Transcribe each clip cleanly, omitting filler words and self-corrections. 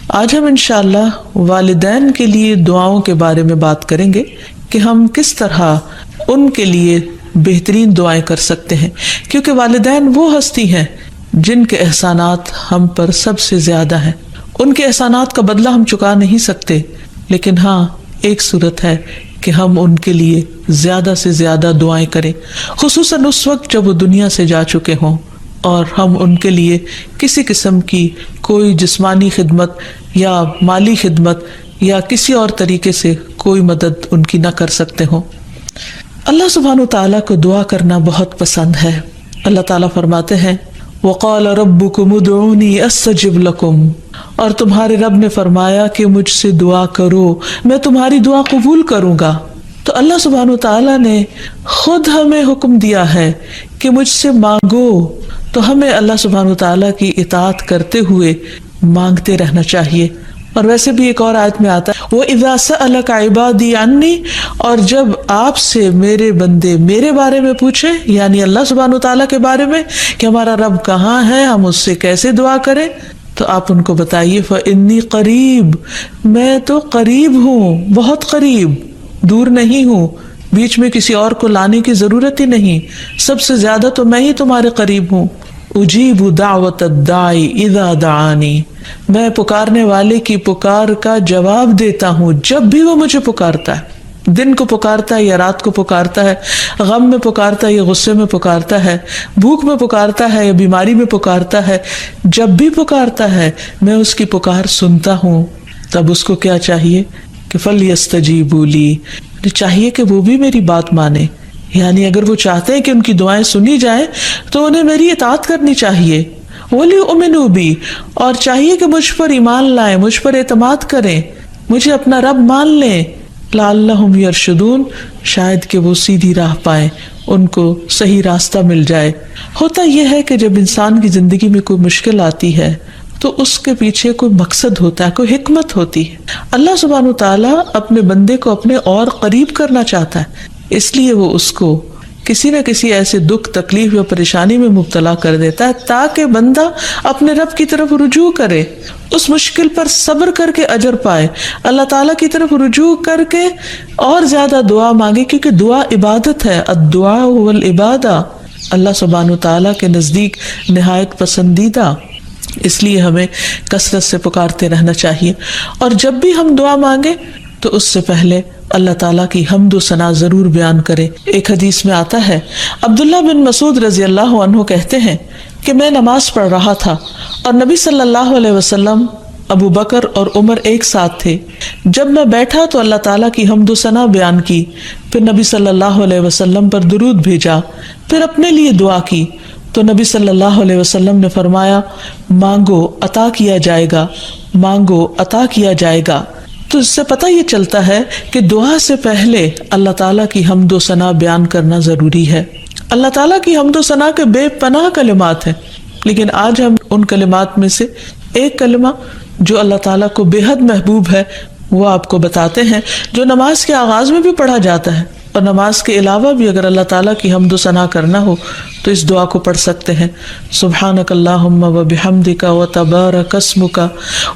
آج ہم انشاءاللہ والدین کے لیے دعاؤں کے بارے میں بات کریں گے کہ ہم کس طرح ان کے لیے بہترین دعائیں کر سکتے ہیں، کیونکہ والدین وہ ہستی ہیں جن کے احسانات ہم پر سب سے زیادہ ہیں۔ ان کے احسانات کا بدلہ ہم چکا نہیں سکتے، لیکن ہاں ایک صورت ہے کہ ہم ان کے لیے زیادہ سے زیادہ دعائیں کریں، خصوصاً اس وقت جب وہ دنیا سے جا چکے ہوں اور ہم ان کے لیے کسی قسم کی کوئی جسمانی خدمت یا مالی خدمت یا کسی اور طریقے سے کوئی مدد ان کی نہ کر سکتے ہوں۔ اللہ سبحانہ وتعالیٰ کو دعا کرنا بہت پسند ہے۔ اللہ تعالیٰ فرماتے ہیں وَقَالَ رَبُّكُمُ ادْعُونِي أَسْتَجِبْ لَكُمْ، اور تمہارے رب نے فرمایا کہ مجھ سے دعا کرو، میں تمہاری دعا قبول کروں گا۔ تو اللہ سبحانہ وتعالیٰ نے خود ہمیں حکم دیا ہے کہ مجھ سے مانگو، تو ہمیں اللہ سبحانہ وتعالیٰ کی اطاعت کرتے ہوئے مانگتے رہنا چاہیے۔ اور ویسے بھی ایک اور آیت میں آتا ہے وَإِذَا سَأَلَكَ عِبَادِي عَنِّي، اور جب آپ سے میرے بندے میرے بارے میں پوچھیں، یعنی اللہ سبحانہ وتعالیٰ کے بارے میں کہ ہمارا رب کہاں ہے، ہم اس سے کیسے دعا کریں، تو آپ ان کو بتائیے فَإِنِّي قریب، میں تو قریب ہوں، بہت قریب، دور نہیں ہوں، بیچ میں کسی اور کو لانے کی ضرورت ہی نہیں، سب سے زیادہ تو میں ہی تمہارے قریب ہوں۔ اجیب دعوت الداعی اذا دعانی، میں پکارنے والے کی پکار کا جواب دیتا ہوں جب بھی وہ مجھے پکارتا ہے، دن کو پکارتا ہے یا رات کو پکارتا ہے، غم میں پکارتا ہے یا غصے میں پکارتا ہے، بھوک میں پکارتا ہے یا بیماری میں پکارتا ہے، جب بھی پکارتا ہے میں اس کی پکار سنتا ہوں۔ تب اس کو کیا چاہیے کہ فَلْيَسْتَجِيبُوا لِي، چاہیے کہ وہ بھی میری بات مانے، یعنی اگر وہ چاہتے ہیں کہ ان کی دعائیں سنی جائیں تو انہیں میری اطاعت کرنی چاہیے۔ وَلْيُؤْمِنُوا بِي، اور چاہیے کہ مجھ پر ایمان لائیں، مجھ پر اعتماد کریں، مجھے اپنا رب مان لیں، لعلہم یرشدون، شاید کہ وہ سیدھی راہ پائیں، ان کو صحیح راستہ مل جائے۔ ہوتا یہ ہے کہ جب انسان کی زندگی میں کوئی مشکل آتی ہے تو اس کے پیچھے کوئی مقصد ہوتا ہے، کوئی حکمت ہوتی ہے۔ اللہ سبحانہ تعالیٰ اپنے بندے کو اپنے اور قریب کرنا چاہتا ہے، اس لیے وہ اس کو کسی نہ کسی ایسے دکھ، تکلیف یا پریشانی میں مبتلا کر دیتا ہے تاکہ بندہ اپنے رب کی طرف رجوع کرے، اس مشکل پر صبر کر کے اجر پائے، اللہ تعالیٰ کی طرف رجوع کر کے اور زیادہ دعا مانگے، کیونکہ دعا عبادت ہے، الدعاء هو العبادہ، اللہ سبحانہ تعالیٰ کے نزدیک نہایت پسندیدہ، اس لیے ہمیں کثرت سے پکارتے رہنا چاہیے۔ اور جب بھی ہم دعا مانگے تو اس سے پہلے اللہ تعالیٰ کی حمد و ثنا ضرور بیان کرے۔ ایک حدیث میں آتا ہے عبداللہ بن مسعود رضی اللہ عنہ کہتے ہیں کہ میں نماز پڑھ رہا تھا اور نبی صلی اللہ علیہ وسلم، ابو بکر اور عمر ایک ساتھ تھے۔ جب میں بیٹھا تو اللہ تعالیٰ کی حمد و ثنا بیان کی، پھر نبی صلی اللہ علیہ وسلم پر درود بھیجا، پھر اپنے لیے دعا کی تو نبی صلی اللہ علیہ وسلم نے فرمایا مانگو عطا کیا جائے گا، مانگو عطا کیا جائے گا۔ تو اس سے پتہ یہ چلتا ہے کہ دعا سے پہلے اللہ تعالیٰ کی حمد و ثنا بیان کرنا ضروری ہے۔ اللہ تعالیٰ کی حمد و ثنا کے بے پناہ کلمات ہیں، لیکن آج ہم ان کلمات میں سے ایک کلمہ جو اللہ تعالیٰ کو بے حد محبوب ہے وہ آپ کو بتاتے ہیں، جو نماز کے آغاز میں بھی پڑھا جاتا ہے، اور نماز کے علاوہ بھی اگر اللہ تعالیٰ کی حمد و ثنا کرنا ہو تو اس دعا کو پڑھ سکتے ہیں۔ سبحانک اللہم و بحمدک و تبارک اسمک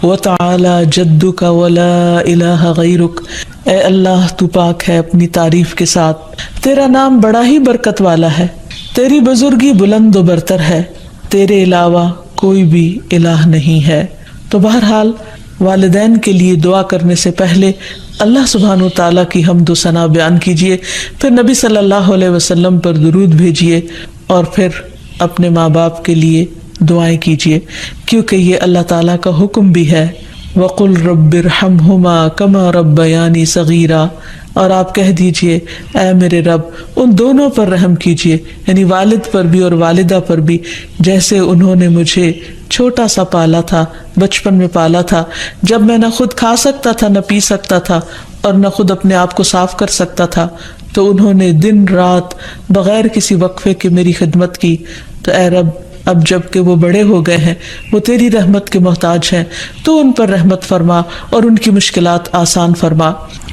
و تعالی جدک و لا الہ غیرک، اے اللہ تو پاک ہے اپنی تعریف کے ساتھ، تیرا نام بڑا ہی برکت والا ہے، تیری بزرگی بلند و برتر ہے، تیرے علاوہ کوئی بھی الہ نہیں ہے۔ تو بہرحال والدین کے لیے دعا کرنے سے پہلے اللہ سبحانہ تعالیٰ کی حمد و ثنا بیان کیجیے، پھر نبی صلی اللہ علیہ وسلم پر درود بھیجیے، اور پھر اپنے ماں باپ کے لیے دعائیں کیجیے، کیونکہ یہ اللہ تعالیٰ کا حکم بھی ہے وَقُلْ رَبِّ ارْحَمْهُمَا كَمَا رَبَّيَانِي صَغِيرًا، اور آپ کہہ دیجئے اے میرے رب ان دونوں پر رحم کیجیے، یعنی والد پر بھی اور والدہ پر بھی، جیسے انہوں نے مجھے چھوٹا سا پالا تھا، بچپن میں پالا تھا، جب میں نہ خود کھا سکتا تھا، نہ پی سکتا تھا، اور نہ خود اپنے آپ کو صاف کر سکتا تھا، تو انہوں نے دن رات بغیر کسی وقفے کے میری خدمت کی، تو اے رب اب جب کہ وہ بڑے ہو گئے ہیں، وہ تیری رحمت کے محتاج ہیں، تو ان پر رحمت فرما اور ان کی مشکلات آسان فرما۔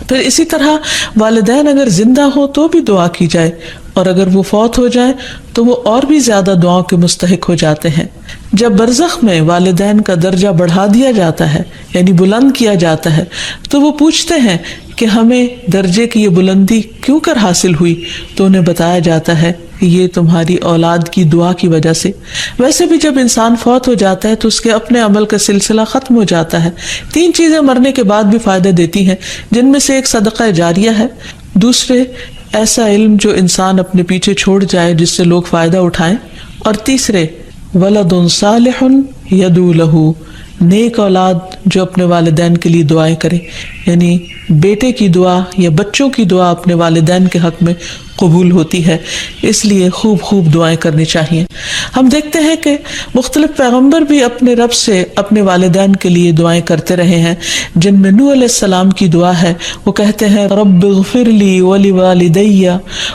پھر اسی طرح والدین اگر زندہ ہو تو بھی دعا کی جائے، اور اگر وہ فوت ہو جائیں تو وہ اور بھی زیادہ دعاؤں کے مستحق ہو جاتے ہیں۔ جب برزخ میں والدین کا درجہ بڑھا دیا جاتا ہے، یعنی بلند کیا جاتا ہے، تو وہ پوچھتے ہیں کہ ہمیں درجے کی یہ بلندی کیوں کر حاصل ہوئی؟ تو انہیں بتایا جاتا ہے کہ یہ تمہاری اولاد کی دعا کی وجہ سے۔ ویسے بھی جب انسان فوت ہو جاتا ہے تو اس کے اپنے عمل کا سلسلہ ختم ہو جاتا ہے۔ 3 چیزیں مرنے کے بعد بھی فائدہ دیتی ہیں، جن میں سے ایک صدقہ جاریہ ہے، دوسرے ایسا علم جو انسان اپنے پیچھے چھوڑ جائے جس سے لوگ فائدہ اٹھائیں، اور تیسرے ولد صالح یدعو لہ، نیک اولاد جو اپنے والدین کے لیے دعائیں کرے، یعنی بیٹے کی دعا یا بچوں کی دعا اپنے والدین کے حق میں قبول ہوتی ہے، اس لیے خوب خوب دعائیں کرنی چاہیے۔ ہم دیکھتے ہیں کہ مختلف پیغمبر بھی اپنے رب سے اپنے والدین کے لیے دعائیں کرتے رہے ہیں، جن میں نوح علیہ السلام کی دعا ہے۔ وہ کہتے ہیں رب اغفر لی ولوالدی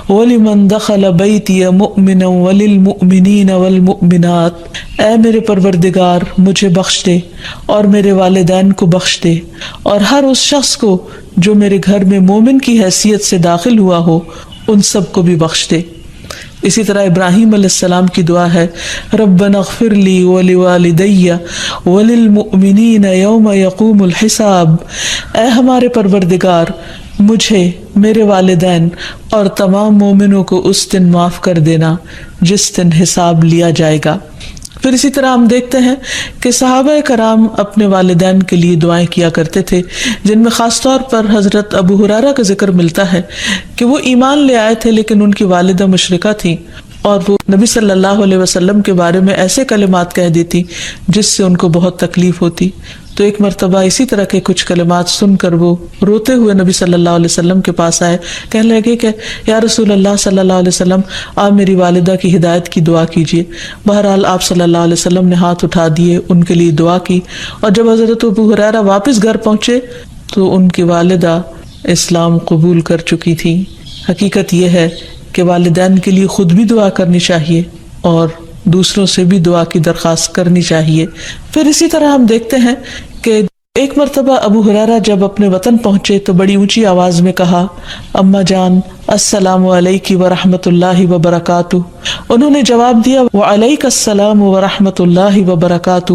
ولمن دخل بیتی مؤمنا وللمؤمنین والمؤمنات، اے میرے پروردگار مجھے بخش دے اور میرے والدین کو بخش دے، اور ہر اس شخص کو جو میرے گھر میں مومن کی حیثیت سے داخل ہوا ہو ان سب کو بھی بخش دے۔ اسی طرح ابراہیم علیہ السلام کی دعا ہے ربنا اغفر لی ولوالدی وللمؤمنین یوم یقوم الحساب، اے ہمارے پروردگار مجھے، میرے والدین اور تمام مومنوں کو اس دن معاف کر دینا جس دن حساب لیا جائے گا۔ پھر اسی طرح ہم دیکھتے ہیں کہ صحابہ کرام اپنے والدین کے لیے دعائیں کیا کرتے تھے، جن میں خاص طور پر حضرت ابو ہریرہ کا ذکر ملتا ہے کہ وہ ایمان لے آئے تھے لیکن ان کی والدہ مشرکہ تھیں، اور وہ نبی صلی اللہ علیہ وسلم کے بارے میں ایسے کلمات کہہ دیتی جس سے ان کو بہت تکلیف ہوتی۔ تو ایک مرتبہ اسی طرح کے کچھ کلمات سن کر وہ روتے ہوئے نبی صلی اللہ علیہ وسلم کے پاس آئے، کہنے لگے کہ یا رسول اللہ صلی اللہ علیہ وسلم، آپ میری والدہ کی ہدایت کی دعا کیجیے۔ بہرحال آپ صلی اللہ علیہ وسلم نے ہاتھ اٹھا دیے، ان کے لیے دعا کی، اور جب حضرت ابو ہریرہ واپس گھر پہنچے تو ان کی والدہ اسلام قبول کر چکی تھی۔ حقیقت یہ ہے کہ والدین کے لیے خود بھی دعا کرنی چاہیے اور دوسروں سے بھی دعا کی درخواست کرنی چاہیے۔ پھر اسی طرح ہم دیکھتے ہیں کہ ایک مرتبہ ابو ہریرہ جب اپنے وطن پہنچے تو بڑی اونچی آواز میں کہا اماں جان السلام علیکی ورحمۃ اللہ وبرکاتہ۔ انہوں نے جواب دیا وعلیک السلام ورحمۃ اللہ وبرکاتہ۔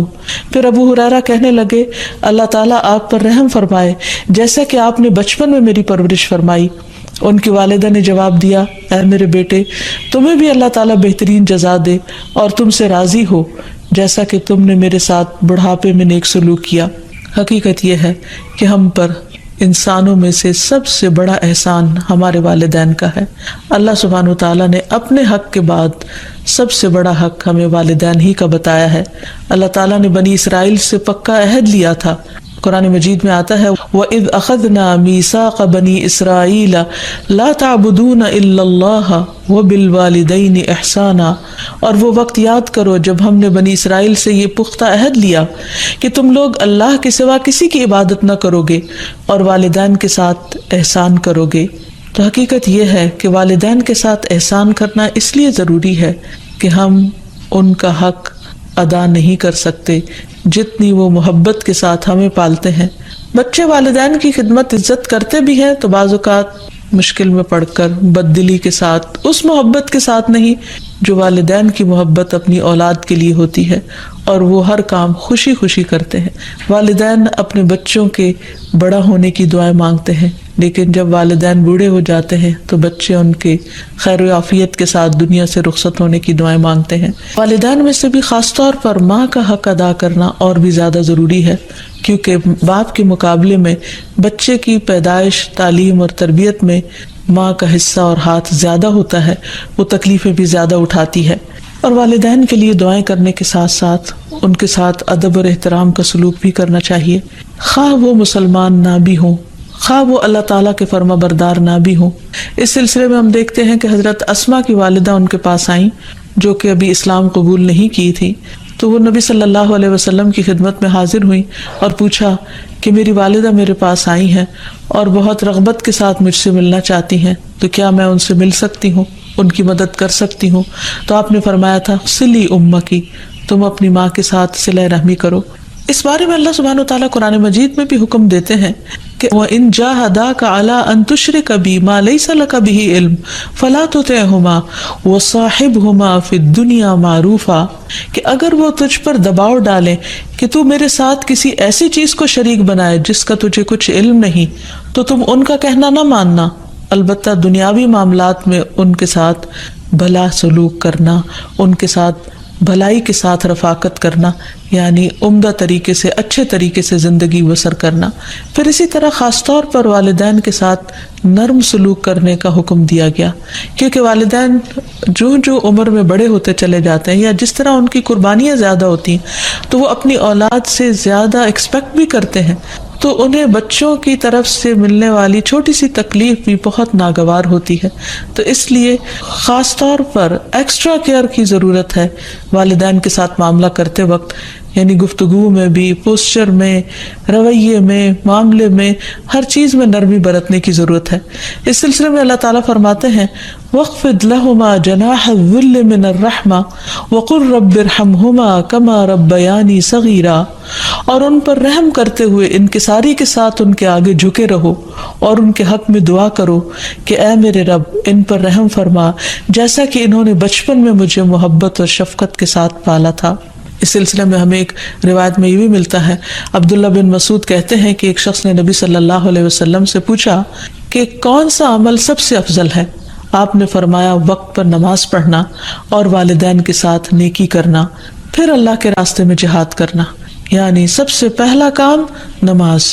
پھر ابو ہریرہ کہنے لگے اللہ تعالیٰ آپ پر رحم فرمائے جیسا کہ آپ نے بچپن میں میری پرورش فرمائی۔ ان کی والدہ نے جواب دیا اے میرے بیٹے، تمہیں بھی اللہ تعالیٰ بہترین جزا دے اور تم سے راضی ہو جیسا کہ تم نے میرے ساتھ بڑھاپے میں نیک سلوک کیا۔ حقیقت یہ ہے کہ ہم پر انسانوں میں سے سب سے بڑا احسان ہمارے والدین کا ہے۔ اللہ سبحانہ وتعالیٰ نے اپنے حق کے بعد سب سے بڑا حق ہمیں والدین ہی کا بتایا ہے۔ اللہ تعالیٰ نے بنی اسرائیل سے پکا عہد لیا تھا۔ قرآن مجید میں آتا ہے وَإِذْ أَخَذْنَا مِيثَاقَ بَنِي إِسْرَائِيلَ لَا تَعْبُدُونَ إِلَّا اللَّهَ وَبِالْوَالِدَيْنِ إِحْسَانًا، اور وہ وقت یاد کرو جب ہم نے بنی اسرائیل سے یہ پختہ عہد لیا کہ تم لوگ اللہ کے سوا کسی کی عبادت نہ کرو گے اور والدین کے ساتھ احسان کرو گے۔ تو حقیقت یہ ہے کہ والدین کے ساتھ احسان کرنا اس لیے ضروری ہے کہ ہم ان کا حق ادا نہیں کر سکتے جتنی وہ محبت کے ساتھ ہمیں پالتے ہیں۔ بچے والدین کی خدمت عزت کرتے بھی ہیں تو بعض اوقات مشکل میں پڑ کر بد دلی کے ساتھ، اس محبت کے ساتھ نہیں جو والدین کی محبت اپنی اولاد کے لیے ہوتی ہے، اور وہ ہر کام خوشی خوشی کرتے ہیں۔ والدین اپنے بچوں کے بڑا ہونے کی دعائیں مانگتے ہیں، لیکن جب والدین بوڑھے ہو جاتے ہیں تو بچے ان کے خیر و عافیت کے ساتھ دنیا سے رخصت ہونے کی دعائیں مانگتے ہیں۔ والدین میں سے بھی خاص طور پر ماں کا حق ادا کرنا اور بھی زیادہ ضروری ہے، کیونکہ باپ کے مقابلے میں بچے کی پیدائش، تعلیم اور تربیت میں ماں کا حصہ اور ہاتھ زیادہ ہوتا ہے، وہ تکلیفیں بھی زیادہ اٹھاتی ہے۔ اور والدین کے لیے دعائیں کرنے کے ساتھ ساتھ ان کے ساتھ ادب اور احترام کا سلوک بھی کرنا چاہیے، خواہ وہ مسلمان نہ بھی ہوں، خواہ وہ اللہ تعالیٰ کے فرما بردار نہ بھی ہوں۔ اس سلسلے میں ہم دیکھتے ہیں کہ حضرت اسما کی والدہ ان کے پاس آئیں جو کہ ابھی اسلام قبول نہیں کی تھی، تو وہ نبی صلی اللہ علیہ وسلم کی خدمت میں حاضر ہوئیں اور پوچھا کہ میری والدہ میرے پاس آئی ہیں اور بہت رغبت کے ساتھ مجھ سے ملنا چاہتی ہیں، تو کیا میں ان سے مل سکتی ہوں؟ ان کی مدد کر سکتی ہوں تو آپ نے فرمایا تھا صلی امکی، تم اپنی ماں کے ساتھ صلہ رحمی کرو۔ اس بارے میں اللہ سبحانہ وتعالیٰ قرآن مجید میں بھی حکم دیتے ہیں کہ وَإِن جَاهَدَاكَ عَلَىٰ أَن تُشْرِكَ بِي مَا لَيْسَ لَكَ بِهِ عِلْمٌ فَلَا تُطِعْهُمَا وَصَاحِبْهُمَا فِي الدُّنْيَا مَعْرُوفًا، کہ اگر وہ تجھ پر دباؤ ڈالیں کہ تو میرے ساتھ کسی ایسی چیز کو شریک بنائے جس کا تجھے کچھ علم نہیں، تو تم ان کا کہنا نہ ماننا، البتہ دنیاوی معاملات میں ان کے ساتھ بھلا سلوک کرنا، ان کے ساتھ بھلائی کے ساتھ رفاقت کرنا، یعنی عمدہ طریقے سے اچھے طریقے سے زندگی بسر کرنا۔ پھر اسی طرح خاص طور پر والدین کے ساتھ نرم سلوک کرنے کا حکم دیا گیا، کیونکہ والدین جو عمر میں بڑے ہوتے چلے جاتے ہیں یا جس طرح ان کی قربانیاں زیادہ ہوتی ہیں تو وہ اپنی اولاد سے زیادہ ایکسپیکٹ بھی کرتے ہیں، تو انہیں بچوں کی طرف سے ملنے والی چھوٹی سی تکلیف بھی بہت ناگوار ہوتی ہے۔ تو اس لیے خاص طور پر ایکسٹرا کیئر کی ضرورت ہے والدین کے ساتھ معاملہ کرتے وقت، یعنی گفتگو میں بھی، پوسچر میں، رویے میں، معاملے میں، ہر چیز میں نرمی برتنے کی ضرورت ہے۔ اس سلسلے میں اللہ تعالیٰ فرماتے ہیں وَاخْفِضْ لَهُمَا جَنَاحَ الذُّلِّ مِنَ الرَّحْمَةِ وَقُلْ رَبِّ ارْحَمْهُمَا كَمَا رَبَّيَانِي صَغِيرًا، اور ان پر رحم کرتے ہوئے انکساری کے ساتھ ان کے آگے جھکے رہو اور ان کے حق میں دعا کرو کہ اے میرے رب ان پر رحم فرما جیسا کہ انہوں نے بچپن میں مجھے محبت اور شفقت کے ساتھ پالا تھا۔ اس سلسلے میں ہمیں ایک روایت میں یہ بھی ملتا ہے، عبداللہ بن مسعود کہتے ہیں کہ ایک شخص نے نبی صلی اللہ علیہ وسلم سے پوچھا کہ کون سا عمل سب سے افضل ہے؟ آپ نے فرمایا وقت پر نماز پڑھنا اور والدین کے ساتھ نیکی کرنا، پھر اللہ کے راستے میں جہاد کرنا، یعنی سب سے پہلا کام نماز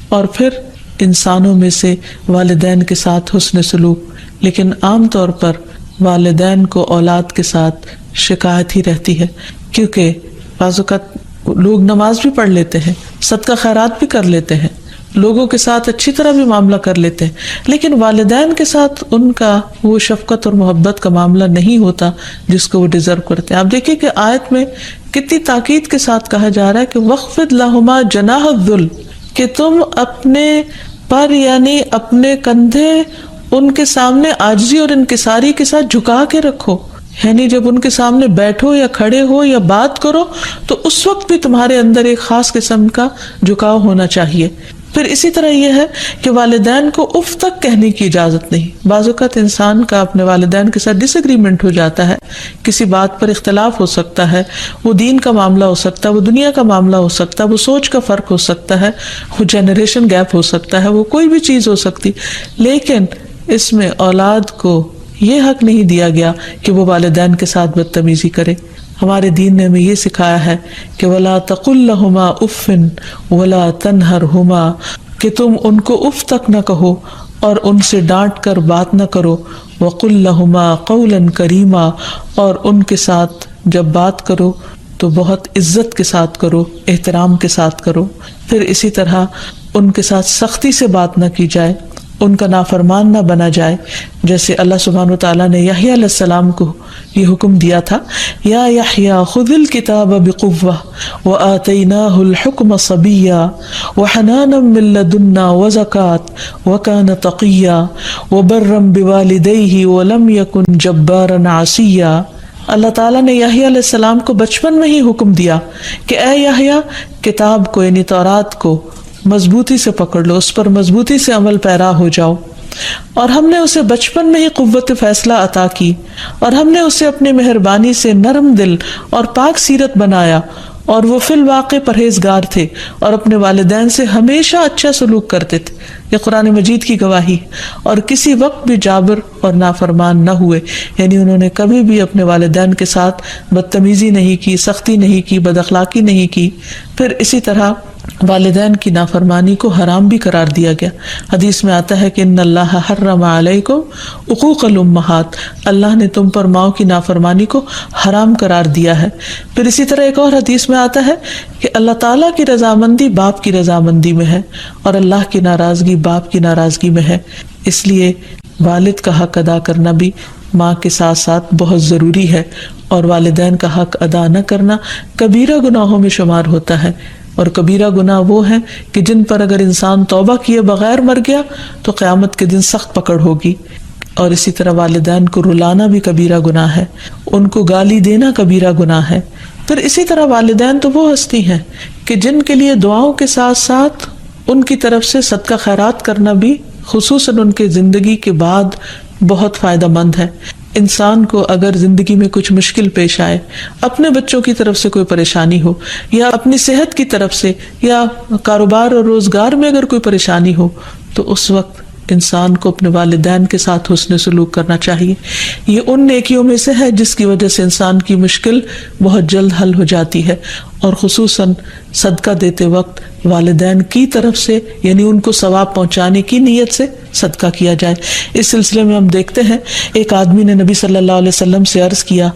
اور پھر انسانوں میں سے والدین کے ساتھ حسن سلوک۔ لیکن عام طور پر والدین کو اولاد کے ساتھ شکایت ہی رہتی ہے، کیونکہ بعض اوقات لوگ نماز بھی پڑھ لیتے ہیں، صدقہ خیرات بھی کر لیتے ہیں، لوگوں کے ساتھ اچھی طرح بھی معاملہ کر لیتے ہیں، لیکن والدین کے ساتھ ان کا وہ شفقت اور محبت کا معاملہ نہیں ہوتا جس کو وہ ڈیزرو کرتے ہیں۔ آپ دیکھیں کہ آیت میں کتنی تاکید کے ساتھ کہا جا رہا ہے کہ وَاخْفِضْ لَهُمَا جَنَاحَ الذُّلِّ، کہ تم اپنے پر یعنی اپنے کندھے ان کے سامنے عاجزی اور انکساری کے ساتھ جھکا کے رکھو، یعنی جب ان کے سامنے بیٹھو یا کھڑے ہو یا بات کرو تو اس وقت بھی تمہارے اندر ایک خاص قسم کا جھکاؤ ہونا چاہیے۔ پھر اسی طرح یہ ہے کہ والدین کو اف تک کہنے کی اجازت نہیں۔ بعض اوقات انسان کا اپنے والدین کے ساتھ ڈس ایگریمنٹ ہو جاتا ہے، کسی بات پر اختلاف ہو سکتا ہے، وہ دین کا معاملہ ہو سکتا ہے، وہ دنیا کا معاملہ ہو سکتا ہے، وہ سوچ کا فرق ہو سکتا ہے، وہ جنریشن گیپ ہو سکتا ہے، وہ کوئی بھی چیز ہو سکتی، لیکن اس میں اولاد کو یہ حق نہیں دیا گیا کہ وہ والدین کے ساتھ بدتمیزی کرے۔ ہمارے دین نے ہمیں یہ سکھایا ہے کہ وَلَا تَقُلْ لَهُمَا أُفٍّ وَلَا تَنْهَرْهُمَا، کہ تم ان کو اف تک نہ کہو اور ان سے ڈانٹ کر بات نہ کرو، وَقُلْ لَهُمَا قَوْلًا كَرِيمًا، اور ان کے ساتھ جب بات کرو تو بہت عزت کے ساتھ کرو، احترام کے ساتھ کرو۔ پھر اسی طرح ان کے ساتھ سختی سے بات نہ کی جائے، ان کا نافرمان نہ بنا جائے، جیسے اللہ سبحانہ وتعالیٰ نے یحییٰ علیہ السلام کو یہ حکم دیا تھا یا یحییٰ خذ الکتاب بقوہ وآتیناہ الحکم صبیا وحنانا من لدنا وزکاة وکان تقیا وبرا بوالدیہ ولم یکن جبارا عصیا۔ اللہ تعالیٰ نے یحییٰ علیہ السلام کو بچپن میں ہی حکم دیا کہ اے یحییٰ کتاب کو یعنی تورات کو مضبوطی سے پکڑ لو، اس پر مضبوطی سے عمل پیرا ہو جاؤ، اور ہم نے اسے بچپن میں ہی قوت فیصلہ عطا کی، اور ہم نے اسے اپنی مہربانی سے نرم دل اور پاک سیرت بنایا، اور وہ فی الواقع پرہیزگار تھے اور اپنے والدین سے ہمیشہ اچھا سلوک کرتے تھے۔ یہ قرآن مجید کی گواہی، اور کسی وقت بھی جابر اور نافرمان نہ ہوئے، یعنی انہوں نے کبھی بھی اپنے والدین کے ساتھ بدتمیزی نہیں کی، سختی نہیں کی، بد اخلاقی نہیں کی۔ پھر اسی طرح والدین کی نافرمانی کو حرام بھی قرار دیا گیا۔ حدیث میں آتا ہے کہ ان اللہ حرم علیکم عقوق الامہات، اللہ نے تم پر ماؤں کی نافرمانی کو حرام قرار دیا ہے۔ پھر اسی طرح ایک اور حدیث میں آتا ہے کہ اللہ تعالیٰ کی رضامندی باپ کی رضامندی میں ہے اور اللہ کی ناراضگی باپ کی ناراضگی میں ہے، اس لیے والد کا حق ادا کرنا بھی ماں کے ساتھ ساتھ بہت ضروری ہے، اور والدین کا حق ادا نہ کرنا کبیرہ گناہوں میں شمار ہوتا ہے، اور کبیرہ گناہ وہ ہیں کہ جن پر اگر انسان توبہ کیے بغیر مر گیا تو قیامت کے دن سخت پکڑ ہوگی۔ اور اسی طرح والدین کو رلانا بھی کبیرہ گناہ ہے، ان کو گالی دینا کبیرہ گناہ ہے۔ پھر اسی طرح والدین تو وہ ہستی ہیں کہ جن کے لیے دعاؤں کے ساتھ ساتھ ان کی طرف سے صدقہ خیرات کرنا بھی خصوصاً ان کے زندگی کے بعد بہت فائدہ مند ہے۔ انسان کو اگر زندگی میں کچھ مشکل پیش آئے، اپنے بچوں کی طرف سے کوئی پریشانی ہو، یا اپنی صحت کی طرف سے، یا کاروبار اور روزگار میں اگر کوئی پریشانی ہو، تو اس وقت انسان کو اپنے والدین کے ساتھ حسن سلوک کرنا چاہیے۔ یہ ان نیکیوں میں سے ہے جس کی وجہ سے انسان کی مشکل بہت جلد حل ہو جاتی ہے، اور خصوصاً صدقہ دیتے وقت والدین کی طرف سے، یعنی ان کو ثواب پہنچانے کی نیت سے صدقہ کیا جائے۔ اس سلسلے میں ہم دیکھتے ہیں ایک آدمی نے نبی صلی اللہ علیہ وسلم سے عرض کیا،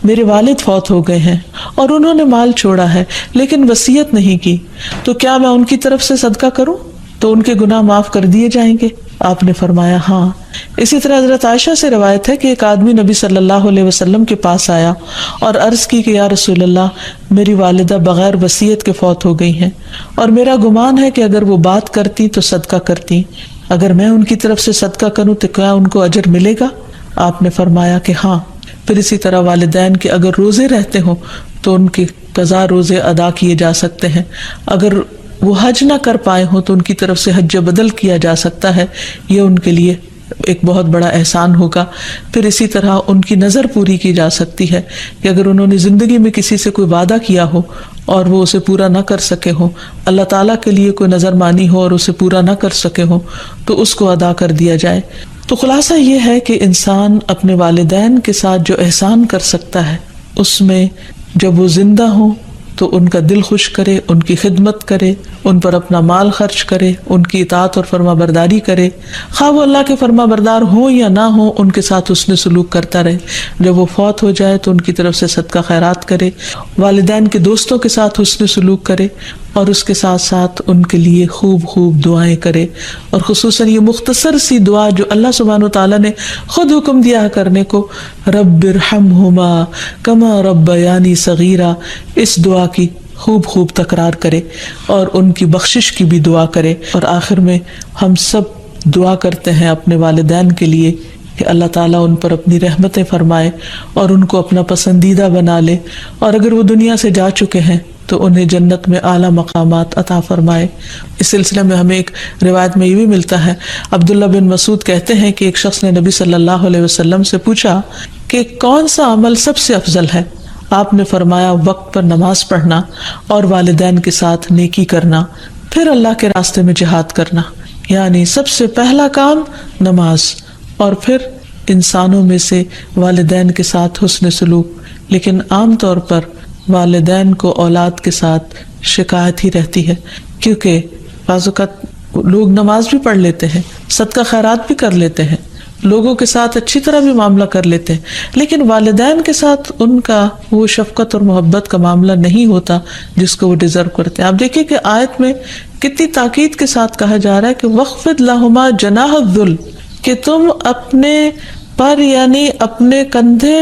میرے والد فوت ہو گئے ہیں اور انہوں نے مال چھوڑا ہے لیکن وصیت نہیں کی، تو کیا میں ان کی طرف سے صدقہ کروں تو ان کے گناہ معاف کر دیے جائیں گے؟ آپ نے فرمایا ہاں۔ اسی طرح حضرت عائشہ سے روایت ہے کہ ایک آدمی نبی صلی اللہ علیہ وسلم کے پاس آیا اور عرض کی کہ یا رسول اللہ، میری والدہ بغیر وصیت کے فوت ہو گئی ہیں، اور میرا گمان ہے کہ اگر وہ بات کرتی تو صدقہ کرتی، اگر میں ان کی طرف سے صدقہ کروں تو کیا ان کو اجر ملے گا؟ آپ نے فرمایا کہ ہاں۔ پھر اسی طرح والدین کے اگر روزے رہتے ہوں تو ان کے قضا روزے ادا کیے جا سکتے ہیں، اگر وہ حج نہ کر پائے ہوں تو ان کی طرف سے حج بدل کیا جا سکتا ہے، یہ ان کے لیے ایک بہت بڑا احسان ہوگا۔ پھر اسی طرح ان کی نظر پوری کی جا سکتی ہے کہ اگر انہوں نے زندگی میں کسی سے کوئی وعدہ کیا ہو اور وہ اسے پورا نہ کر سکے ہوں، اللہ تعالیٰ کے لیے کوئی نظر مانی ہو اور اسے پورا نہ کر سکے ہوں، تو اس کو ادا کر دیا جائے۔ تو خلاصہ یہ ہے کہ انسان اپنے والدین کے ساتھ جو احسان کر سکتا ہے، اس میں جب وہ زندہ ہوں تو ان کا دل خوش کرے، ان کی خدمت کرے، ان پر اپنا مال خرچ کرے، ان کی اطاعت اور فرما برداری کرے، خواہ وہ اللہ کے فرما بردار ہوں یا نہ ہوں، ان کے ساتھ حسن سلوک کرتا رہے۔ جب وہ فوت ہو جائے تو ان کی طرف سے صدقہ خیرات کرے، والدین کے دوستوں کے ساتھ حسن سلوک کرے، اور اس کے ساتھ ساتھ ان کے لیے خوب خوب دعائیں کرے، اور خصوصاً یہ مختصر سی دعا جو اللہ سبحانہ وتعالیٰ نے خود حکم دیا کرنے کو، رب ارحمہما کما ربیانی صغیرا، اس دعا کی خوب خوب تکرار کرے اور ان کی بخشش کی بھی دعا کرے۔ اور آخر میں ہم سب دعا کرتے ہیں اپنے والدین کے لیے کہ اللہ تعالیٰ ان پر اپنی رحمتیں فرمائے اور ان کو اپنا پسندیدہ بنا لے، اور اگر وہ دنیا سے جا چکے ہیں تو انہیں جنت میں اعلیٰ مقامات عطا فرمائے۔ اس سلسلے میں ہمیں ایک روایت میں یہ بھی ملتا ہے، عبداللہ بن مسعود کہتے ہیں کہ ایک شخص نے نبی صلی اللہ علیہ وسلم سے پوچھا کہ کون سا عمل سب سے افضل ہے؟ آپ نے فرمایا وقت پر نماز پڑھنا اور والدین کے ساتھ نیکی کرنا، پھر اللہ کے راستے میں جہاد کرنا، یعنی سب سے پہلا کام نماز، اور پھر انسانوں میں سے والدین کے ساتھ حسن سلوک۔ لیکن عام طور پر والدین کو اولاد کے ساتھ شکایت ہی رہتی ہے، کیونکہ بعض اوقات لوگ نماز بھی پڑھ لیتے ہیں، صدقہ خیرات بھی کر لیتے ہیں، لوگوں کے ساتھ اچھی طرح بھی معاملہ کر لیتے ہیں، لیکن والدین کے ساتھ ان کا وہ شفقت اور محبت کا معاملہ نہیں ہوتا جس کو وہ ڈیزرو کرتے ہیں۔ آپ دیکھیں کہ آیت میں کتنی تاکید کے ساتھ کہا جا رہا ہے کہ وَخْفِضْ لَهُمَا جَنَاحَ الذُّلِّ، کہ تم اپنے پر یعنی اپنے کندھے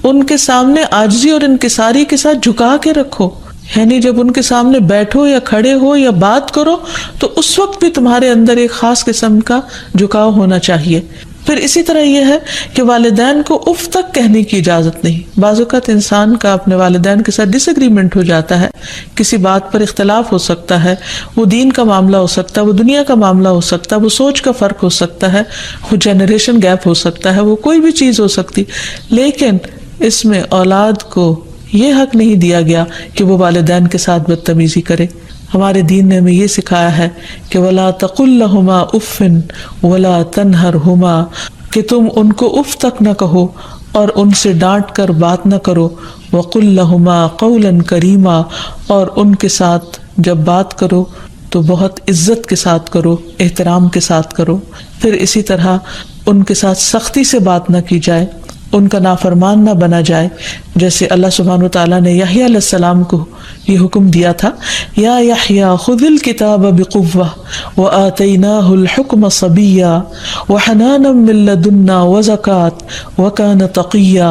ان کے سامنے عاجزی اور انکساری کے ساتھ جھکا کے رکھو، یعنی جب ان کے سامنے بیٹھو یا کھڑے ہو یا بات کرو تو اس وقت بھی تمہارے اندر ایک خاص قسم کا جھکاؤ ہونا چاہیے۔ پھر اسی طرح یہ ہے کہ والدین کو اف تک کہنے کی اجازت نہیں۔ بعض اوقات انسان کا اپنے والدین کے ساتھ ڈس ایگریمنٹ ہو جاتا ہے، کسی بات پر اختلاف ہو سکتا ہے، وہ دین کا معاملہ ہو سکتا ہے، وہ دنیا کا معاملہ ہو سکتا ہے، وہ سوچ کا فرق ہو سکتا ہے، وہ جنریشن گیپ ہو سکتا ہے، وہ کوئی بھی چیز ہو سکتی، لیکن اس میں اولاد کو یہ حق نہیں دیا گیا کہ وہ والدین کے ساتھ بدتمیزی کرے۔ ہمارے دین نے ہمیں یہ سکھایا ہے کہ وَلَا تَقُلْ لَهُمَا أُفٍّ وَلَا تَنْهَرْهُمَا، کہ تم ان کو اف تک نہ کہو اور ان سے ڈانٹ کر بات نہ کرو، وَقُلْ لَهُمَا قَوْلًا كَرِيمًا، اور ان کے ساتھ جب بات کرو تو بہت عزت کے ساتھ کرو، احترام کے ساتھ کرو۔ پھر اسی طرح ان کے ساتھ سختی سے بات نہ کی جائے، ان کا نافرمان نہ بنا جائے، جیسے اللہ سبحانہ وتعالیٰ نے یحییٰ علیہ السلام کو یہ حکم دیا تھا، یا یحییٰ خذ الکتاب بقوہ وآتیناہ الحکم صبیا وحنانا من لدنا وزکاة وکان تقیا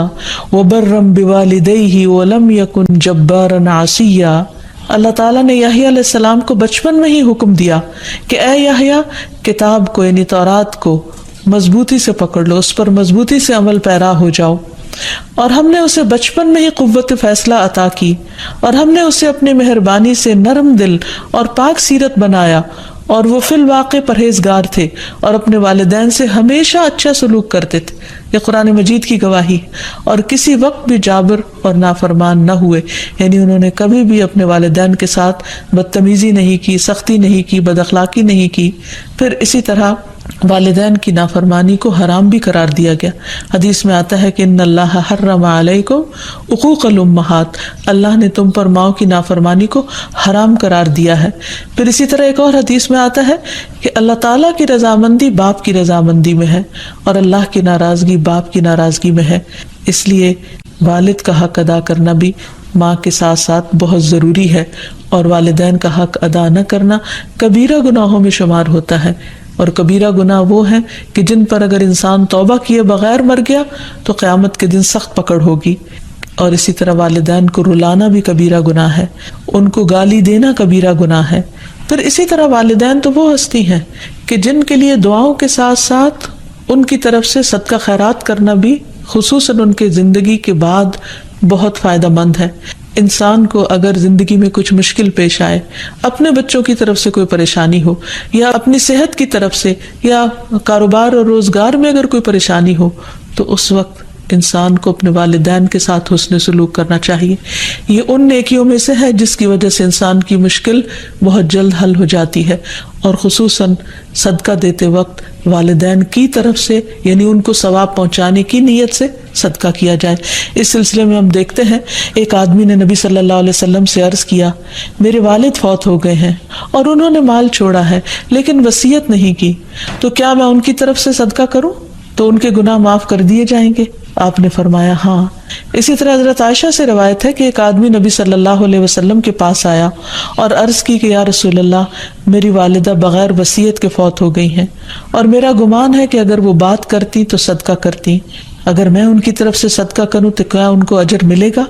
وبرا بوالدیہ ولم یکن جبارا عصیا۔ اللہ تعالیٰ نے یحییٰ علیہ السلام کو بچپن میں ہی حکم دیا کہ اے یحییٰ، کتاب کو یعنی تورات کو مضبوطی سے پکڑ لو، اس پر مضبوطی سے عمل پیرا ہو جاؤ. اور ہم نے اسے بچپن میں ہی قوت فیصلہ عطا کی، اور ہم نے اسے اپنی مہربانی سے نرم دل اور پاک سیرت بنایا، اور وہ فی الواقع پرہیزگار تھے اور اپنے والدین سے ہمیشہ اچھا سلوک کرتے تھے. یہ قرآن مجید کی گواہی. اور کسی وقت بھی جابر اور نافرمان نہ ہوئے، یعنی انہوں نے کبھی بھی اپنے والدین کے ساتھ بدتمیزی نہیں کی، سختی نہیں کی، بد اخلاقی نہیں کی. پھر اسی طرح والدین کی نافرمانی کو حرام بھی قرار دیا گیا. حدیث میں آتا ہے کہ ان اللہ حرم علیکم عقوق الامہات، اللہ نے تم پر ماؤں کی نافرمانی کو حرام قرار دیا ہے. پھر اسی طرح ایک اور حدیث میں آتا ہے کہ اللہ تعالیٰ کی رضامندی باپ کی رضامندی میں ہے، اور اللہ کی ناراضگی باپ کی ناراضگی میں ہے. اس لیے والد کا حق ادا کرنا بھی ماں کے ساتھ ساتھ بہت ضروری ہے، اور والدین کا حق ادا نہ کرنا کبیرہ گناہوں میں شمار ہوتا ہے. اور کبیرہ گناہ وہ ہیں کہ جن پر اگر انسان توبہ کیے بغیر مر گیا تو قیامت کے دن سخت پکڑ ہوگی. اور اسی طرح والدین کو رلانا بھی کبیرہ گناہ ہے، ان کو گالی دینا کبیرہ گناہ ہے. پھر اسی طرح والدین تو وہ ہستی ہیں کہ جن کے لیے دعاؤں کے ساتھ ساتھ ان کی طرف سے صدقہ خیرات کرنا بھی خصوصاً ان کے زندگی کے بعد بہت فائدہ مند ہے. انسان کو اگر زندگی میں کچھ مشکل پیش آئے، اپنے بچوں کی طرف سے کوئی پریشانی ہو، یا اپنی صحت کی طرف سے، یا کاروبار اور روزگار میں اگر کوئی پریشانی ہو، تو اس وقت انسان کو اپنے والدین کے ساتھ حسن سلوک کرنا چاہیے. یہ ان نیکیوں میں سے ہے جس کی وجہ سے انسان کی مشکل بہت جلد حل ہو جاتی ہے. اور خصوصاً صدقہ دیتے وقت والدین کی طرف سے، یعنی ان کو ثواب پہنچانے کی نیت سے صدقہ کیا جائے. اس سلسلے میں ہم دیکھتے ہیں ایک آدمی نے نبی صلی اللہ علیہ وسلم سے عرض کیا، میرے والد فوت ہو گئے ہیں اور انہوں نے مال چھوڑا ہے لیکن وصیت نہیں کی، تو کیا میں ان کی طرف سے صدقہ کروں تو ان کے گناہ معاف کر دیے جائیں گے؟ آپ نے فرمایا ہاں. اسی طرح حضرت عائشہ سے روایت ہے کہ ایک آدمی نبی صلی اللہ علیہ وسلم کے پاس آیا اور عرض کی کہ یا رسول اللہ، میری والدہ بغیر وصیت کے فوت ہو گئی ہیں، اور میرا گمان ہے کہ اگر وہ بات کرتی تو صدقہ کرتی، اگر میں ان کی طرف سے صدقہ کروں تو کیا ان کو اجر ملے گا؟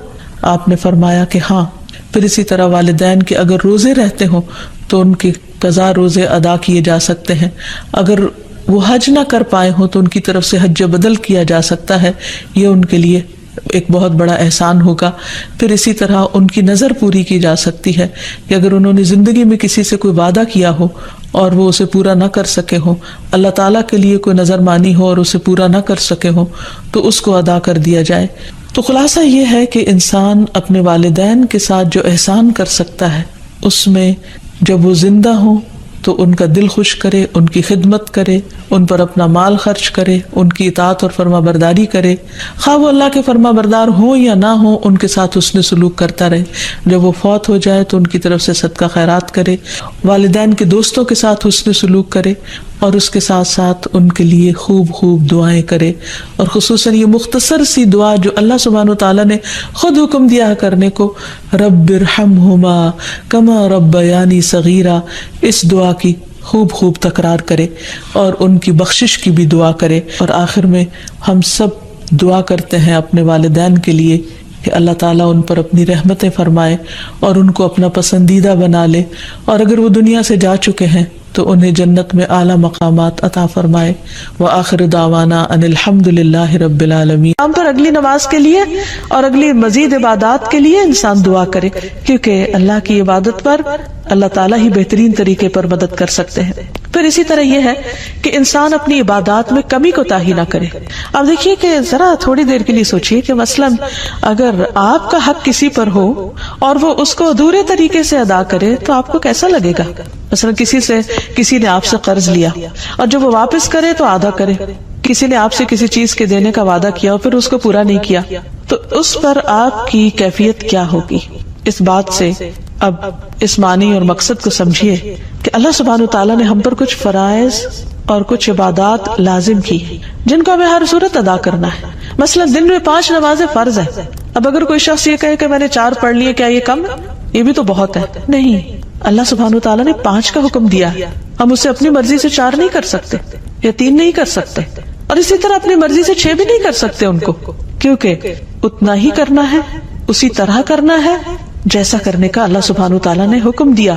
آپ نے فرمایا کہ ہاں. پھر اسی طرح والدین کے اگر روزے رہتے ہوں تو ان کے قضا روزے ادا کیے جا سکتے ہیں. اگر وہ حج نہ کر پائے ہوں تو ان کی طرف سے حج بدل کیا جا سکتا ہے، یہ ان کے لیے ایک بہت بڑا احسان ہوگا. پھر اسی طرح ان کی نظر پوری کی جا سکتی ہے کہ اگر انہوں نے زندگی میں کسی سے کوئی وعدہ کیا ہو اور وہ اسے پورا نہ کر سکے ہوں، اللہ تعالیٰ کے لیے کوئی نظر مانی ہو اور اسے پورا نہ کر سکے ہوں، تو اس کو ادا کر دیا جائے. تو خلاصہ یہ ہے کہ انسان اپنے والدین کے ساتھ جو احسان کر سکتا ہے، اس میں جب وہ زندہ ہوں تو ان کا دل خوش کرے، ان کی خدمت کرے، ان پر اپنا مال خرچ کرے، ان کی اطاعت اور فرما برداری کرے، خواہ وہ اللہ کے فرما بردار ہوں یا نہ ہوں، ان کے ساتھ حسن سلوک کرتا رہے. جب وہ فوت ہو جائے تو ان کی طرف سے صدقہ خیرات کرے، والدین کے دوستوں کے ساتھ حسن سلوک کرے، اور اس کے ساتھ ساتھ ان کے لیے خوب خوب دعائیں کرے. اور خصوصاً یہ مختصر سی دعا جو اللہ سبحانہ وتعالیٰ نے خود حکم دیا کرنے کو، رب ارحمہما کما ربیانی صغیرا، اس دعا کی خوب خوب تکرار کرے اور ان کی بخشش کی بھی دعا کرے. اور آخر میں ہم سب دعا کرتے ہیں اپنے والدین کے لیے کہ اللہ تعالیٰ ان پر اپنی رحمتیں فرمائے اور ان کو اپنا پسندیدہ بنا لے، اور اگر وہ دنیا سے جا چکے ہیں تو انہیں جنت میں اعلیٰ مقامات عطا فرمائے. وآخر دعوانا ان الحمد للہ رب العالمین. ہم پر اگلی نماز کے لیے اور اگلی مزید عبادات کے لیے انسان دعا کرے، کیونکہ اللہ کی عبادت پر اللہ تعالیٰ ہی بہترین طریقے پر مدد کر سکتے ہیں. پھر اسی طرح یہ ہے کہ انسان اپنی عبادات میں کمی کوتاہی نہ کرے. اب دیکھیے کہ ذرا تھوڑی دیر کے لیے سوچئے کہ مثلاً اگر آپ کا حق کسی پر ہو اور وہ اس کو ادھورے طریقے سے ادا کرے تو آپ کو کیسا لگے گا؟ مثلاً کسی نے آپ سے قرض لیا اور جب وہ واپس کرے تو آدھا کرے، کسی نے آپ سے کسی چیز کے دینے کا وعدہ کیا اور پھر اس کو پورا نہیں کیا، تو اس پر آپ کی کیفیت کیا ہوگی؟ اس بات سے اب اس معنی اور مقصد کو سمجھیے کہ اللہ سبحانہ وتعالیٰ نے ہم پر کچھ فرائض اور کچھ عبادات لازم کی جن کو ہمیں ہر صورت ادا کرنا ہے. مثلا دن میں 5 نمازیں فرض ہیں. اب اگر کوئی شخص یہ کہے کہ میں نے 4 پڑھ لیے، کیا یہ کم ہے؟ یہ بھی تو بہت ہے. نہیں، اللہ سبحانہ وتعالیٰ نے 5 کا حکم دیا. ہم اسے اپنی مرضی سے 4 نہیں کر سکتے یا 3 نہیں کر سکتے، اور اسی طرح اپنی مرضی سے 6 بھی نہیں کر سکتے ان کو، کیونکہ اتنا ہی کرنا ہے، اسی طرح کرنا ہے جیسا کرنے کا اللہ سبحانہ وتعالیٰ نے حکم دیا.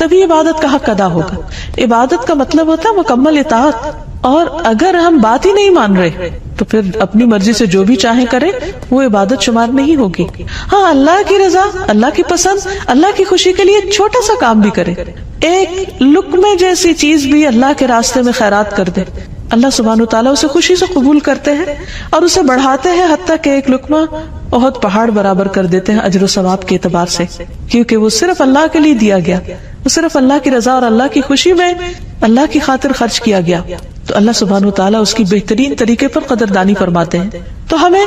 تبھی عبادت کا حق ادا ہوگا. عبادت کا مطلب ہوتا ہے مکمل اطاعت. اور اگر ہم بات ہی نہیں مان رہے تو پھر اپنی مرضی سے جو بھی چاہیں کریں وہ عبادت شمار نہیں ہوگی. ہاں اللہ کی رضا، اللہ کی پسند، اللہ کی خوشی کے لیے چھوٹا سا کام بھی کرے. ایک لقمے جیسی چیز بھی اللہ کے راستے میں خیرات کر دے، اللہ سبحانہ وتعالیٰ اسے خوشی سے قبول کرتے ہیں اور اسے بڑھاتے ہیں، حتیٰ کہ ایک لقمہ بہت پہاڑ برابر کر دیتے ہیں اجر و ثواب کے اعتبار سے، کیونکہ وہ صرف اللہ کے لیے دیا گیا، وہ صرف اللہ کی رضا اور اللہ کی خوشی میں اللہ کی خاطر خرچ کیا گیا. تو اللہ سبحانہ وتعالیٰ اس کی بہترین طریقے پر قدردانی فرماتے ہیں. تو ہمیں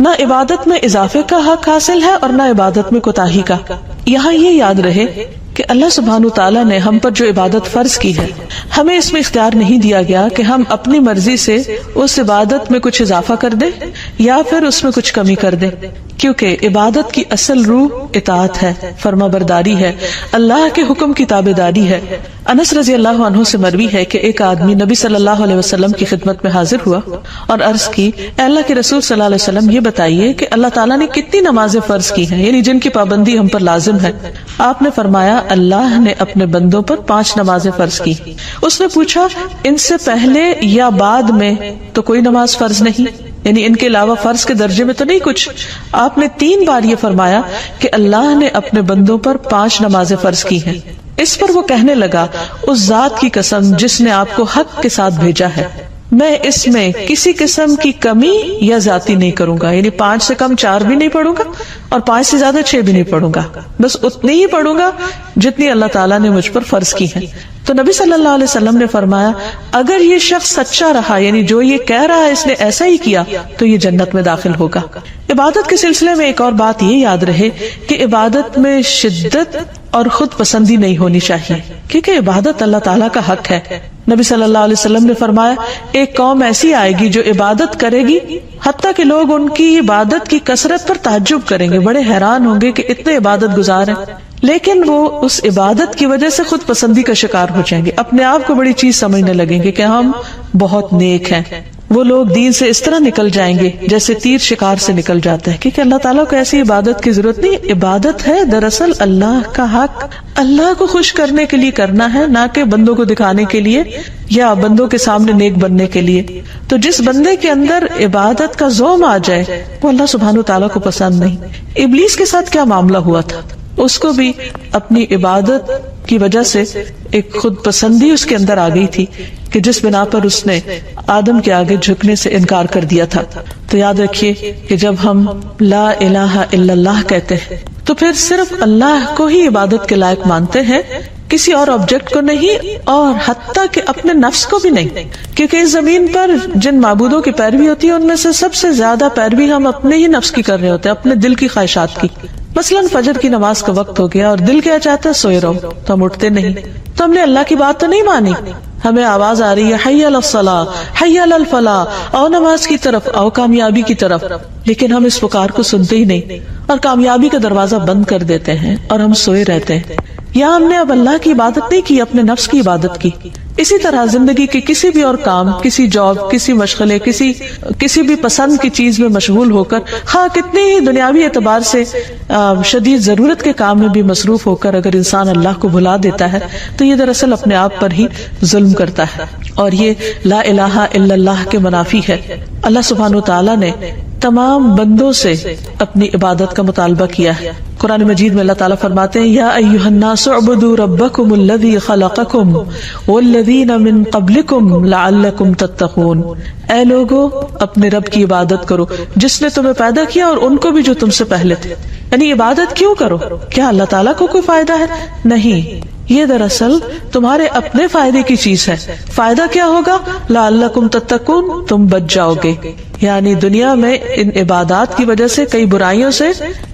نہ عبادت میں اضافے کا حق حاصل ہے اور نہ عبادت میں کوتاہی کا. یہاں یہ یاد رہے کہ اللہ سبحانہ تعالیٰ نے ہم پر جو عبادت فرض کی ہے، ہمیں اس میں اختیار نہیں دیا گیا کہ ہم اپنی مرضی سے اس عبادت میں کچھ اضافہ کر دیں یا پھر اس میں کچھ کمی کر دیں، کیونکہ عبادت کی اصل روح اطاعت ہے، فرما برداری ہے، اللہ کے حکم کی تابعداری ہے. انس رضی اللہ عنہ سے مروی ہے کہ ایک آدمی نبی صلی اللہ علیہ وسلم کی خدمت میں حاضر ہوا اور عرض کی، اے اللہ کے رسول صلی اللہ علیہ وسلم، یہ بتائیے کہ اللہ تعالیٰ نے کتنی نمازیں فرض کی ہیں، یعنی جن کی پابندی ہم پر لازم ہے. آپ نے فرمایا، اللہ نے اپنے بندوں پر 5 نمازیں فرض کی. اس نے پوچھا، ان سے پہلے یا بعد میں تو کوئی نماز فرض نہیں، یعنی ان کے علاوہ فرض کے درجے میں تو نہیں کچھ؟ آپ نے 3 بار یہ فرمایا کہ اللہ نے اپنے بندوں پر 5 نمازیں فرض کی ہیں. اس پر وہ کہنے لگا، اس ذات کی قسم جس نے آپ کو حق کے ساتھ بھیجا ہے، میں اس میں کسی قسم کی کمی یا زیادتی نہیں کروں گا، یعنی 5 سے کم 4 بھی نہیں پڑھوں گا اور 5 سے زیادہ 6 بھی نہیں پڑھوں گا، بس اتنی ہی پڑھوں گا جتنی اللہ تعالیٰ نے مجھ پر فرض کی ہے. تو نبی صلی اللہ علیہ وسلم نے فرمایا، اگر یہ شخص سچا رہا، یعنی جو یہ کہہ رہا ہے اس نے ایسا ہی کیا، تو یہ جنت میں داخل ہوگا. عبادت کے سلسلے میں ایک اور بات یہ یاد رہے کہ عبادت میں شدت اور خود پسندی نہیں ہونی چاہیے، کیونکہ عبادت اللہ تعالیٰ کا حق ہے. نبی صلی اللہ علیہ وسلم نے فرمایا، ایک قوم ایسی آئے گی جو عبادت کرے گی حتیٰ کہ لوگ ان کی عبادت کی کثرت پر تعجب کریں گے، بڑے حیران ہوں گے کہ اتنے عبادت گزار ہیں، لیکن وہ اس عبادت کی وجہ سے خود پسندی کا شکار ہو جائیں گے، اپنے آپ کو بڑی چیز سمجھنے لگیں گے کہ ہم بہت نیک ہیں. وہ لوگ دین سے اس طرح نکل جائیں گے جیسے تیر شکار سے نکل جاتا ہے، کیونکہ اللہ تعالیٰ کو ایسی عبادت کی ضرورت نہیں. عبادت ہے دراصل اللہ کا حق، اللہ کو خوش کرنے کے لیے کرنا ہے، نہ کہ بندوں کو دکھانے کے لیے یا بندوں کے سامنے نیک بننے کے لیے. تو جس بندے کے اندر عبادت کا ذوق آ جائے وہ اللہ سبحانہ تعالیٰ کو پسند نہیں. ابلیس کے ساتھ کیا معاملہ ہوا تھا؟ اس کو بھی اپنی عبادت کی وجہ سے ایک خود پسندی اس کے اندر آ گئی تھی کہ جس بنا پر اس نے آدم کے آگے جھکنے سے انکار کر دیا تھا. تو یاد رکھیے کہ جب ہم لا الہ الا اللہ کہتے ہیں تو پھر صرف اللہ کو ہی عبادت کے لائق مانتے ہیں، کسی اور آبجیکٹ کو نہیں، اور حتیٰ کہ اپنے نفس کو بھی نہیں، کیونکہ اس زمین پر جن معبودوں کی پیروی ہوتی ہے ان میں سے سب سے زیادہ پیروی ہم اپنے ہی نفس کی کر رہے ہوتے ہیں، اپنے دل کی خواہشات کی. مثلاً فجر کی نماز کا وقت ہو گیا اور دل کیا چاہتا ہے سوئے رہو، تو ہم اٹھتے نہیں. تو ہم نے اللہ کی بات تو نہیں مانی، ہمیں آواز آ رہی ہے حی علی الصلاۃ، حی علی الفلاح، آؤ نماز کی طرف، آؤ کامیابی کی طرف، لیکن ہم اس پکار کو سنتے ہی نہیں اور کامیابی کا دروازہ بند کر دیتے ہیں اور ہم سوئے رہتے ہیں. یا ہم نے اب اللہ کی عبادت نہیں کی، اپنے نفس کی عبادت کی. اسی طرح زندگی کے کسی بھی اور کام، کسی جاب، کسی مشغلے، کسی بھی پسند کی چیز میں مشغول ہو کر، خواہ کتنی ہی دنیاوی اعتبار سے شدید ضرورت کے کام میں بھی مصروف ہو کر اگر انسان اللہ کو بھلا دیتا ہے تو یہ دراصل اپنے آپ پر ہی ظلم کرتا ہے، اور یہ لا الہ الا اللہ کے منافی ہے. اللہ سبحانہ تعالیٰ نے تمام بندوں سے اپنی عبادت کا مطالبہ کیا ہے. قرآن مجید میں اللہ تعالیٰ فرماتے ہیں، یا ایھا الناس اعبدوا ربکم الذی خلقکم والذین من قبلکم لعلکم تتقون. اے لوگو، اپنے رب کی عبادت کرو جس نے تمہیں پیدا کیا اور ان کو بھی جو تم سے پہلے تھے. یعنی عبادت کیوں کرو؟ کیا اللہ تعالیٰ کو کوئی فائدہ ہے؟ نہیں، یہ دراصل تمہارے اپنے فائدے کی چیز ہے. فائدہ کیا ہوگا؟ لعلکم تتقون، تم بچ جاؤ گے. یعنی دنیا میں ان عبادات کی وجہ سے کئی برائیوں سے،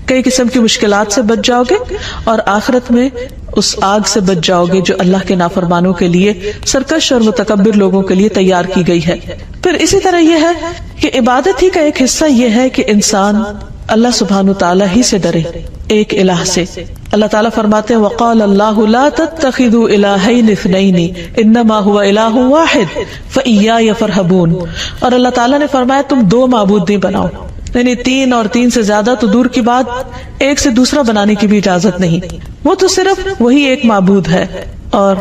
کئی قسم کی مشکلات سے بچ جاؤ گے، اور آخرت میں اس آگ سے بچ جاؤ گے جو اللہ کے نافرمانوں کے لیے، سرکش اور متکبر لوگوں کے لیے تیار کی گئی ہے. پھر اسی طرح یہ ہے کہ عبادت ہی کا ایک حصہ یہ ہے کہ انسان اللہ سبحانہ تعالیٰ ہی سے ڈرے، ایک الہ سے. اللہ تعالیٰ فرماتے ہیں، وقال اللہ لا تتخذوا الہین اثنین انما هو الہ واحد فإیای فارہبون. اور اللہ تعالیٰ نے فرمایا تم 2 معبود نہیں بناؤ، یعنی 3 اور 3 سے زیادہ تو دور کی بات، ایک سے دوسرا بنانے کی بھی اجازت نہیں، وہ تو صرف وہی ایک معبود ہے، اور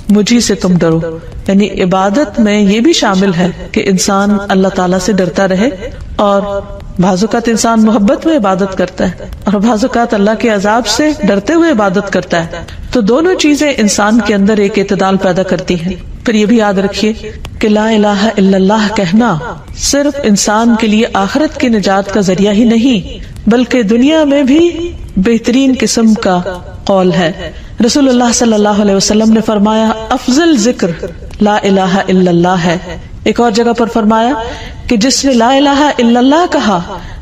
مجھے سے تم ڈرو، یعنی عبادت میں یہ بھی شامل ہے کہ انسان اللہ تعالیٰ سے ڈرتا رہے، اور بعض اوقات انسان محبت میں عبادت کرتا ہے اور بعض اوقات اللہ کے عذاب سے ڈرتے ہوئے عبادت کرتا ہے، تو دونوں چیزیں انسان کے اندر ایک اعتدال پیدا کرتی ہیں۔ پھر یہ بھی یاد رکھیے کہ لا الہ الا اللہ کہنا صرف انسان کے لیے آخرت کی نجات کا ذریعہ ہی نہیں، بلکہ دنیا میں بھی بہترین قسم کا قول ہے۔ رسول اللہ صلی اللہ علیہ وسلم نے فرمایا افضل ذکر لا الہ الا اللہ ہے۔ ایک اور جگہ پر فرمایا کہ جس نے لا الہ الا اللہ کہا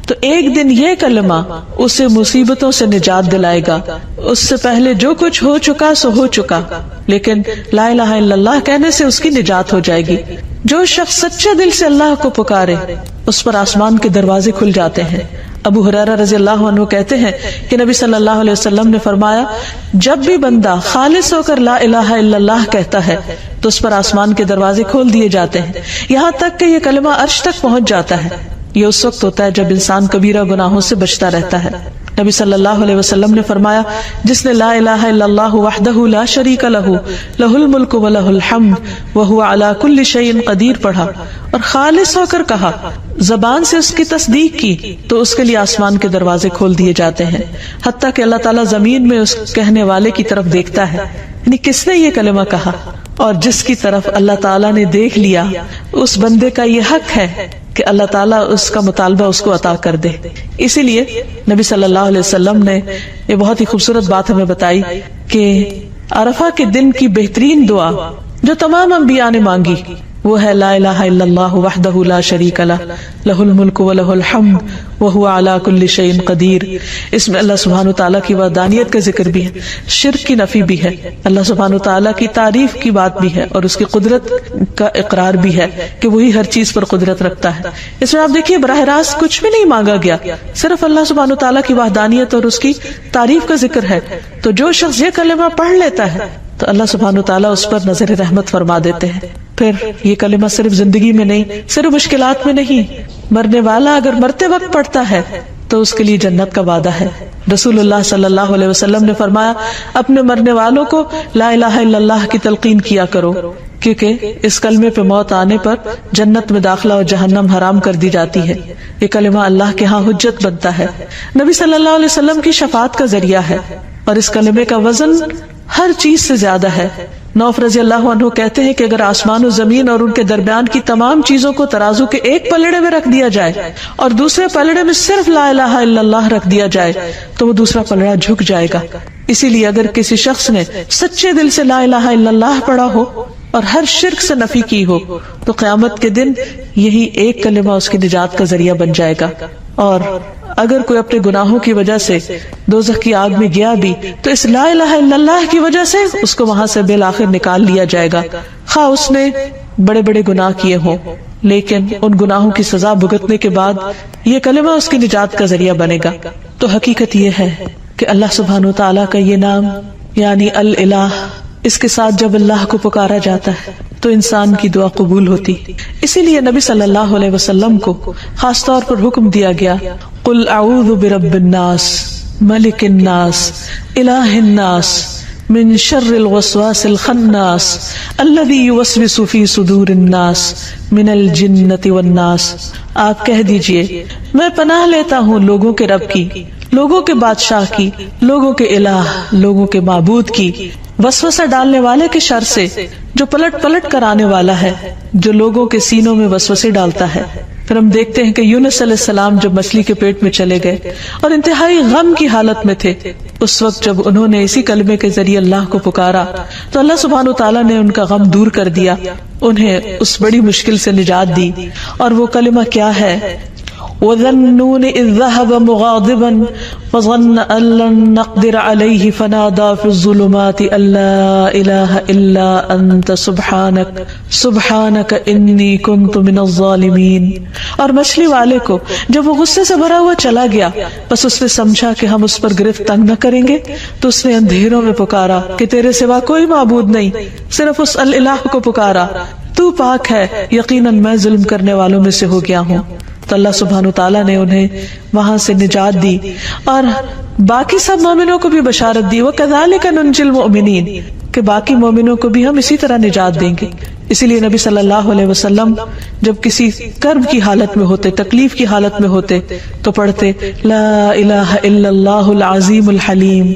تو ایک دن یہ کلمہ اسے مصیبتوں سے نجات دلائے گا، اس سے پہلے جو کچھ ہو چکا سو ہو چکا، لیکن لا الہ الا اللہ کہنے سے اس کی نجات ہو جائے گی۔ جو شخص سچے دل سے اللہ کو پکارے اس پر آسمان کے دروازے کھل جاتے ہیں۔ ابو ہریرہ رضی اللہ عنہ کہتے ہیں کہ نبی صلی اللہ علیہ وسلم نے فرمایا جب بھی بندہ خالص ہو کر لا الہ الا اللہ کہتا ہے تو اس پر آسمان کے دروازے کھول دیے جاتے ہیں، یہاں تک کہ یہ کلمہ عرش تک پہنچ جاتا ہے۔ یہ اس وقت ہوتا ہے جب انسان کبیرہ گناہوں سے بچتا رہتا ہے۔ نبی صلی اللہ علیہ وسلم نے فرمایا جس نے لا الہ الا اللہ وحدہ لا شریک لہ لہ الملک و لہ الحمد وہو علی کل شیء قدیر پڑھا اور خالص ہو کر کہا، زبان سے اس کی تصدیق کی، تو اس کے لیے آسمان کے دروازے کھول دیے جاتے ہیں، حتیٰ کہ اللہ تعالیٰ زمین میں اس کہنے والے کی طرف دیکھتا ہے، یعنی کس نے یہ کلمہ کہا، اور جس کی طرف اللہ تعالیٰ نے دیکھ لیا اس بندے کا یہ حق ہے کہ اللہ تعالیٰ اس کا مطالبہ اس کو عطا کر دے۔ اسی لیے نبی صلی اللہ علیہ وسلم نے یہ بہت ہی خوبصورت بات ہمیں بتائی کہ عرفہ کے دن کی بہترین دعا جو تمام انبیاء نے مانگی وہ ہے لا الہ الا اللہ وحدہ لا شریک لہ لہ الملک و لہ الحمد وہو علی کل شیء قدیر۔ اس میں اللہ سبحانہ وتعالیٰ کی وحدانیت کا ذکر بھی ہے، شرک کی نفی بھی ہے، اللہ سبحانہ وتعالیٰ کی تعریف کی بات بھی ہے، اور اس کی قدرت کا اقرار بھی ہے کہ وہی ہر چیز پر قدرت رکھتا ہے۔ اس میں آپ دیکھیے براہ راست کچھ بھی نہیں مانگا گیا، صرف اللہ سبحانہ وتعالیٰ کی وحدانیت اور اس کی تعریف کا ذکر ہے۔ تو جو شخص یہ کلمہ پڑھ لیتا ہے تو اللہ سبحانہ وتعالیٰ اس پر نظر رحمت فرما دیتے ہیں۔ پھر یہ کلمہ صرف زندگی میں نہیں، صرف مشکلات میں نہیں، مرنے والا اگر مرتے وقت پڑھتا ہے تو اس کے لیے جنت کا وعدہ ہے۔ رسول اللہ صلی اللہ علیہ وسلم نے فرمایا اپنے مرنے والوں کو لا الہ الا اللہ کی تلقین کیا کرو، کیونکہ اس کلمے پہ موت آنے پر جنت میں داخلہ اور جہنم حرام کر دی جاتی ہے۔ یہ کلمہ اللہ کے ہاں حجت بنتا ہے، نبی صلی اللہ علیہ وسلم کی شفاعت کا ذریعہ ہے، اور اس کلمے کا وزن ہر چیز سے زیادہ ہے۔ نوف رضی اللہ عنہ کہتے ہیں کہ اگر آسمان و زمین اور ان کے درمیان کی تمام چیزوں کو ترازو کے ایک پلڑے میں رکھ دیا جائے اور دوسرے پلڑے میں صرف لا الہ الا اللہ رکھ دیا جائے تو وہ دوسرا پلڑا جھک جائے گا۔ اسی لیے اگر کسی شخص نے سچے دل سے لا الہ الا اللہ پڑھا ہو اور ہر شرک سے نفی کی ہو تو قیامت کے دن یہی ایک کلمہ اس کی نجات کا ذریعہ بن جائے گا، اور اگر کوئی اپنے گناہوں کی وجہ سے دوزخ کی آگ میں گیا بھی تو اس لا الہ الا اللہ کی وجہ سے اس کو وہاں سے بالآخر نکال لیا جائے گا، خواہ اس نے بڑے بڑے گناہ کیے ہوں، لیکن ان گناہوں کی سزا بھگتنے کے بعد یہ کلمہ اس کی نجات کا ذریعہ بنے گا۔ تو حقیقت یہ ہے کہ اللہ سبحانہ وتعالیٰ کا یہ نام یعنی الالہ، اس کے ساتھ جب اللہ کو پکارا جاتا ہے تو انسان کی دعا قبول ہوتی۔ اسی لیے نبی صلی اللہ علیہ وسلم کو خاص طور پر حکم دیا گیا قل اعوذ برب الناس ملک الناس الہ الناس من شر الوسواس الخناس الذی یوسوس فی صدور الناس من الجنۃ والناس۔ آپ کہہ دیجئے میں پناہ لیتا ہوں لوگوں کے رب کی، لوگوں کے بادشاہ کی، لوگوں کے الہ، لوگوں کے معبود کی، وسوسہ ڈالنے والے کے شر سے جو پلٹ پلٹ کر آنے والا ہے، جو لوگوں کے سینوں میں وسوسے ڈالتا ہے۔ پھر ہم دیکھتے ہیں کہ یونس علیہ السلام جب مچھلی کے پیٹ میں چلے گئے اور انتہائی غم کی حالت میں تھے، اس وقت جب انہوں نے اسی کلمے کے ذریعے اللہ کو پکارا تو اللہ سبحانہ وتعالیٰ نے ان کا غم دور کر دیا، انہیں اس بڑی مشکل سے نجات دی۔ اور وہ کلمہ کیا ہے؟ وَذَنُّونِ إِذْ ذَهَبَ مُغَاضِبًا فَظَنَّ أَن لَّن نَّقْدِرَ عَلَيْهِ فَنَادَىٰ فِي الظُّلُمَاتِ أَن لَّا إِلَٰهَ إِلَّا أَنتَ سُبْحَانَكَ إِنِّي كُنتُ مِنَ الظَّالِمِينَ۔ اور مچھلی والے کو جب وہ غصے سے بھرا ہوا چلا گیا، بس اس نے سمجھا کہ ہم اس پر گرفت تنگ نہ کریں گے، تو اس نے اندھیروں میں پکارا کہ تیرے سوا کوئی معبود نہیں، صرف اس الالہ کو پکارا، تو پاک ہے، یقیناً میں ظلم کرنے والوں میں سے ہو گیا ہوں۔ تو اللہ سبحانہ وتعالیٰ نے انہیں وہاں سے نجات دی اور باقی سب مومنوں کو بھی بشارت دی وَكَذَلِكَ نُنْجِي الْمُؤْمِنِينَ کہ باقی مومنوں کو بھی ہم اسی طرح نجات دیں گے. اسی لیے نبی صلی اللہ علیہ وسلم جب کسی کرب کی حالت میں ہوتے، تکلیف کی حالت میں ہوتے تو پڑھتے لا الہ الا اللہ العظیم الحلیم،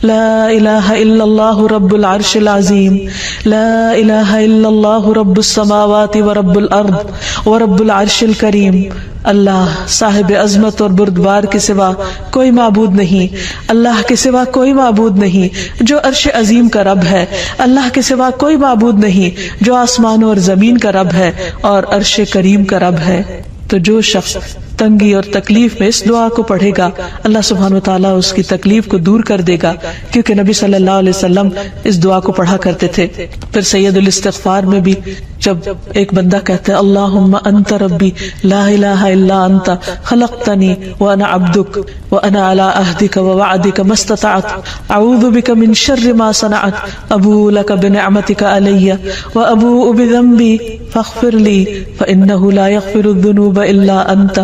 لا الہ الا اللہ رب العرش العظیم، لا الہ الا اللہ رب السماوات ورب الارض ورب العرش الکریم. اللہ صاحب عظمت اور بردبار کے سوا کوئی معبود نہیں، اللہ کے سوا کوئی معبود نہیں جو عرش عظیم کا رب ہے، اللہ کے سوا کوئی معبود نہیں جو آسمانوں اور زمین کا رب ہے اور عرش کریم کا رب ہے. تو جو شخص تنگی اور تکلیف میں اس دعا کو پڑھے گا اللہ سبحانہ وتعالیٰ اس کی تکلیف کو دور کر دے گا، کیونکہ نبی صلی اللہ علیہ وسلم اس دعا کو پڑھا کرتے تھے. پھر سید الاستغفار میں بھی جب ایک بندہ کہتا ہے اللہم انت ربی لا الہ الا انت خلقتنی وانا عبدک وانا علی عہدک ووعدک ما استطعت اعوذ بک من شر ما صنعت ابوء لک بنعمتک علی وابوء بذنبی فاغفر لی فانہ لا یغفر الذنوب الا انت.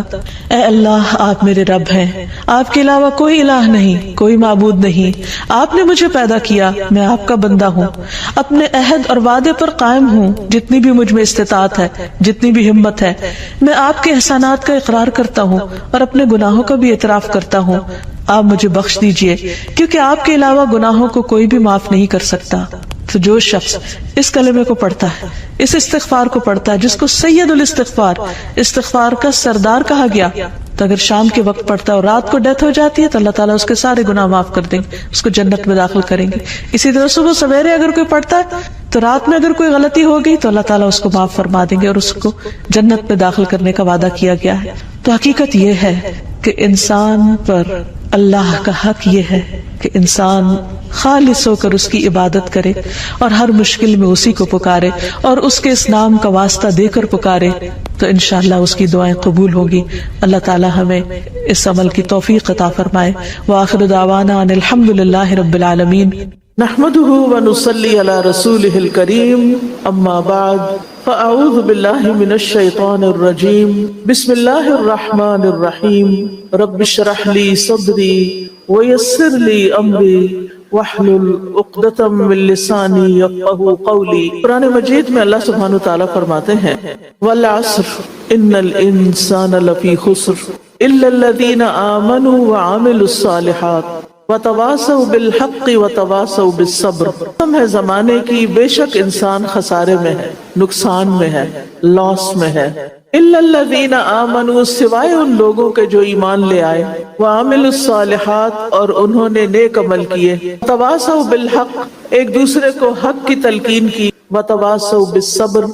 اے اللہ آپ میرے رب ہیں، آپ کے علاوہ کوئی الہ نہیں، کوئی معبود نہیں، آپ نے مجھے پیدا کیا، میں آپ کا بندہ ہوں، اپنے عہد اور وعدے پر قائم ہوں، جتنی بھی مجھ میں استطاعت ہے، جتنی بھی ہمت ہے، میں آپ کے احسانات کا اقرار کرتا ہوں اور اپنے گناہوں کا بھی اعتراف کرتا ہوں. آپ مجھے بخش دیجئے کیونکہ آپ کے علاوہ گناہوں کو کوئی بھی معاف نہیں کر سکتا. تو جو شخص اس کلمے کو پڑھتا ہے، اس استغفار کو پڑھتا ہے جس کو سید الاستغفار، استغفار کا سردار کہا گیا، تو اگر شام کے وقت پڑھتا ہے اور رات کو ڈیتھ ہو جاتی ہے تو اللہ تعالیٰ اس کے سارے گناہ معاف کر دیں گے، اس کو جنت میں داخل کریں گے. اسی طرح صبح سویرے اگر کوئی پڑھتا ہے تو رات میں اگر کوئی غلطی ہو گئی تو اللہ تعالیٰ اس کو معاف فرما دیں گے اور اس کو جنت میں داخل کرنے کا وعدہ کیا گیا ہے. تو حقیقت یہ ہے کہ انسان پر اللہ کا حق یہ ہے کہ انسان خالص ہو کر اس کی عبادت کرے اور ہر مشکل میں اسی کو پکارے اور اس کے اس نام کا واسطہ دے کر پکارے تو انشاءاللہ اس کی دعائیں قبول ہوگی. اللہ تعالی ہمیں اس عمل کی توفیق عطا فرمائے. وآخر دعوانا ان الحمدللہ رب العالمین. نحمده ونصلي على رسوله الكريم اما بعد فاعوذ بالله من الشيطان الرجيم. بسم الله الرحمن الرحيم. رب اشرح لي صدري ويسر لي امري واحلل عقدة من لساني يفقهوا قولي. قرآن مجید میں اللہ سبحانہ وتعالی فرماتے ہیں والعصر ان الانسان لفی خسر الا الذين آمنوا وعملوا الصالحات وتواصوا بالحق وتواصوا بالصبر. ہم ہے زمانے کی بے شک انسان خسارے میں ہے، نقصان میں ہے، لاس میں ہے. الا الذین آمنوا سوائے ان لوگوں کے جو ایمان لے آئے، وعملوا الصالحات اور انہوں نے نیک عمل کیے، تواصوا بالحق ایک دوسرے کو حق کی تلقین کی، وتواصوا بالصبر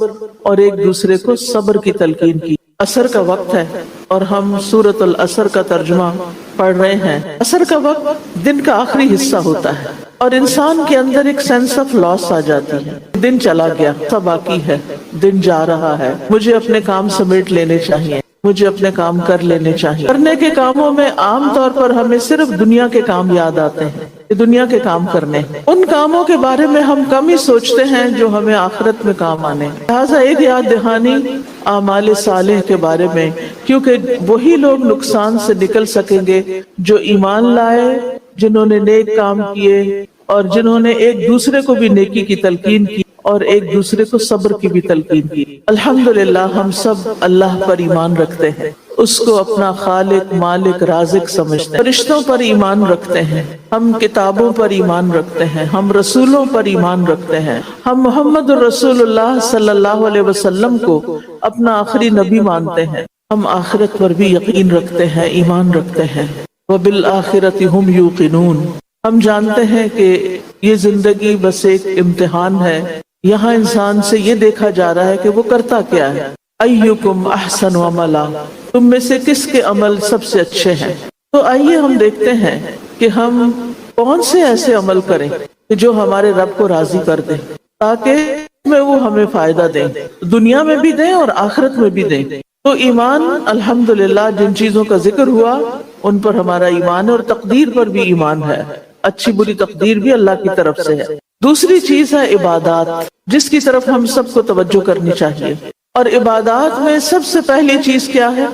اور ایک دوسرے کو صبر کی تلقین کی. عصر کا وقت ہے اور ہم سورۃ العصر کا ترجمہ پڑھ رہے ہیں. عصر کا وقت دن کا آخری حصہ ہوتا ہے اور انسان کے اندر ایک سینس آف لاس آ جاتی ہے. دن چلا گیا، سب باقی ہے، دن جا رہا ہے، مجھے اپنے کام سمیٹ لینے چاہیے، مجھے اپنے کام کر لینے چاہیے. کرنے کے کاموں میں عام طور پر ہمیں صرف دنیا کے کام یاد آتے ہیں، دنیا کے کام کرنے، ان کاموں کے بارے میں ہم کم ہی سوچتے ہیں جو ہمیں آخرت میں کام آنے. لہٰذا ایک یاد دہانی اعمال صالح کے بارے میں، کیونکہ وہی لوگ نقصان سے نکل سکیں گے جو ایمان لائے، جنہوں نے نیک کام کیے اور جنہوں نے ایک دوسرے کو بھی نیکی کی تلقین کی اور ایک دوسرے کو صبر کی بھی تلقین کی. الحمدللہ ہم سب اللہ پر ایمان رکھتے ہیں، اس کو اپنا خالق، مالک، رازق سمجھتے ہیں، فرشتوں پر ایمان رکھتے ہیں، ہم کتابوں پر ایمان رکھتے ہیں، ہم رسولوں پر ایمان رکھتے ہیں، ہم محمد رسول اللہ صلی اللہ علیہ وسلم کو اپنا آخری نبی مانتے ہیں، ہم آخرت پر بھی یقین رکھتے ہیں، ایمان رکھتے ہیں. وَبِالْآخِرَةِ هُمْ يُوقِنُونَ ہم جانتے ہیں کہ یہ زندگی بس ایک امتحان ہے. یہاں انسان سے یہ دیکھا جا رہا ہے کہ وہ کرتا کیا ہے. ایکم احسن عملا تم میں سے کس کے عمل سب سے اچھے ہیں. تو آئیے ہم دیکھتے ہیں کہ ہم کون سے ایسے عمل کریں کہ جو ہمارے رب کو راضی کر دیں، تاکہ میں وہ ہمیں فائدہ دیں، دنیا میں بھی دیں اور آخرت میں بھی دیں. تو ایمان الحمدللہ جن چیزوں کا ذکر ہوا ان پر ہمارا ایمان ہے اور تقدیر پر بھی ایمان ہے. اچھی بری تقدیر بھی اللہ کی طرف سے ہے. دوسری چیز ہے عبادات، جس کی طرف ہم سب کو توجہ کرنی چاہیے. اور عبادات میں سب سے پہلی چیز کیا ہے؟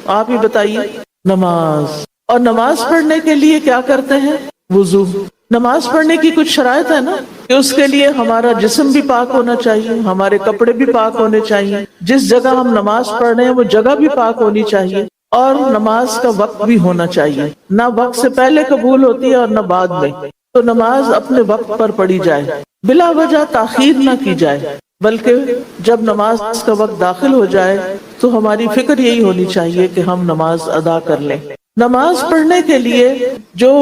آپ ہی بتائیے؟ نماز. اور نماز پڑھنے کے لیے کیا کرتے ہیں؟ وضو. نماز پڑھنے کی کچھ شرائط ہے نا کہ اس کے لیے ہمارا جسم بھی پاک ہونا چاہیے، ہمارے کپڑے بھی پاک ہونے چاہیے، جس جگہ ہم نماز پڑھ رہے ہیں وہ جگہ بھی پاک ہونی چاہیے، اور نماز کا وقت بھی ہونا چاہیے. نہ وقت سے پہلے قبول ہوتی ہے اور نہ بعد میں. تو نماز اپنے وقت پر پڑھی جائے، بلا وجہ تاخیر نہ کی جائے، بلکہ جب نماز کا وقت داخل ہو جائے تو ہماری فکر یہی ہونی چاہیے کہ ہم نماز ادا کر لیں. نماز پڑھنے کے لیے جو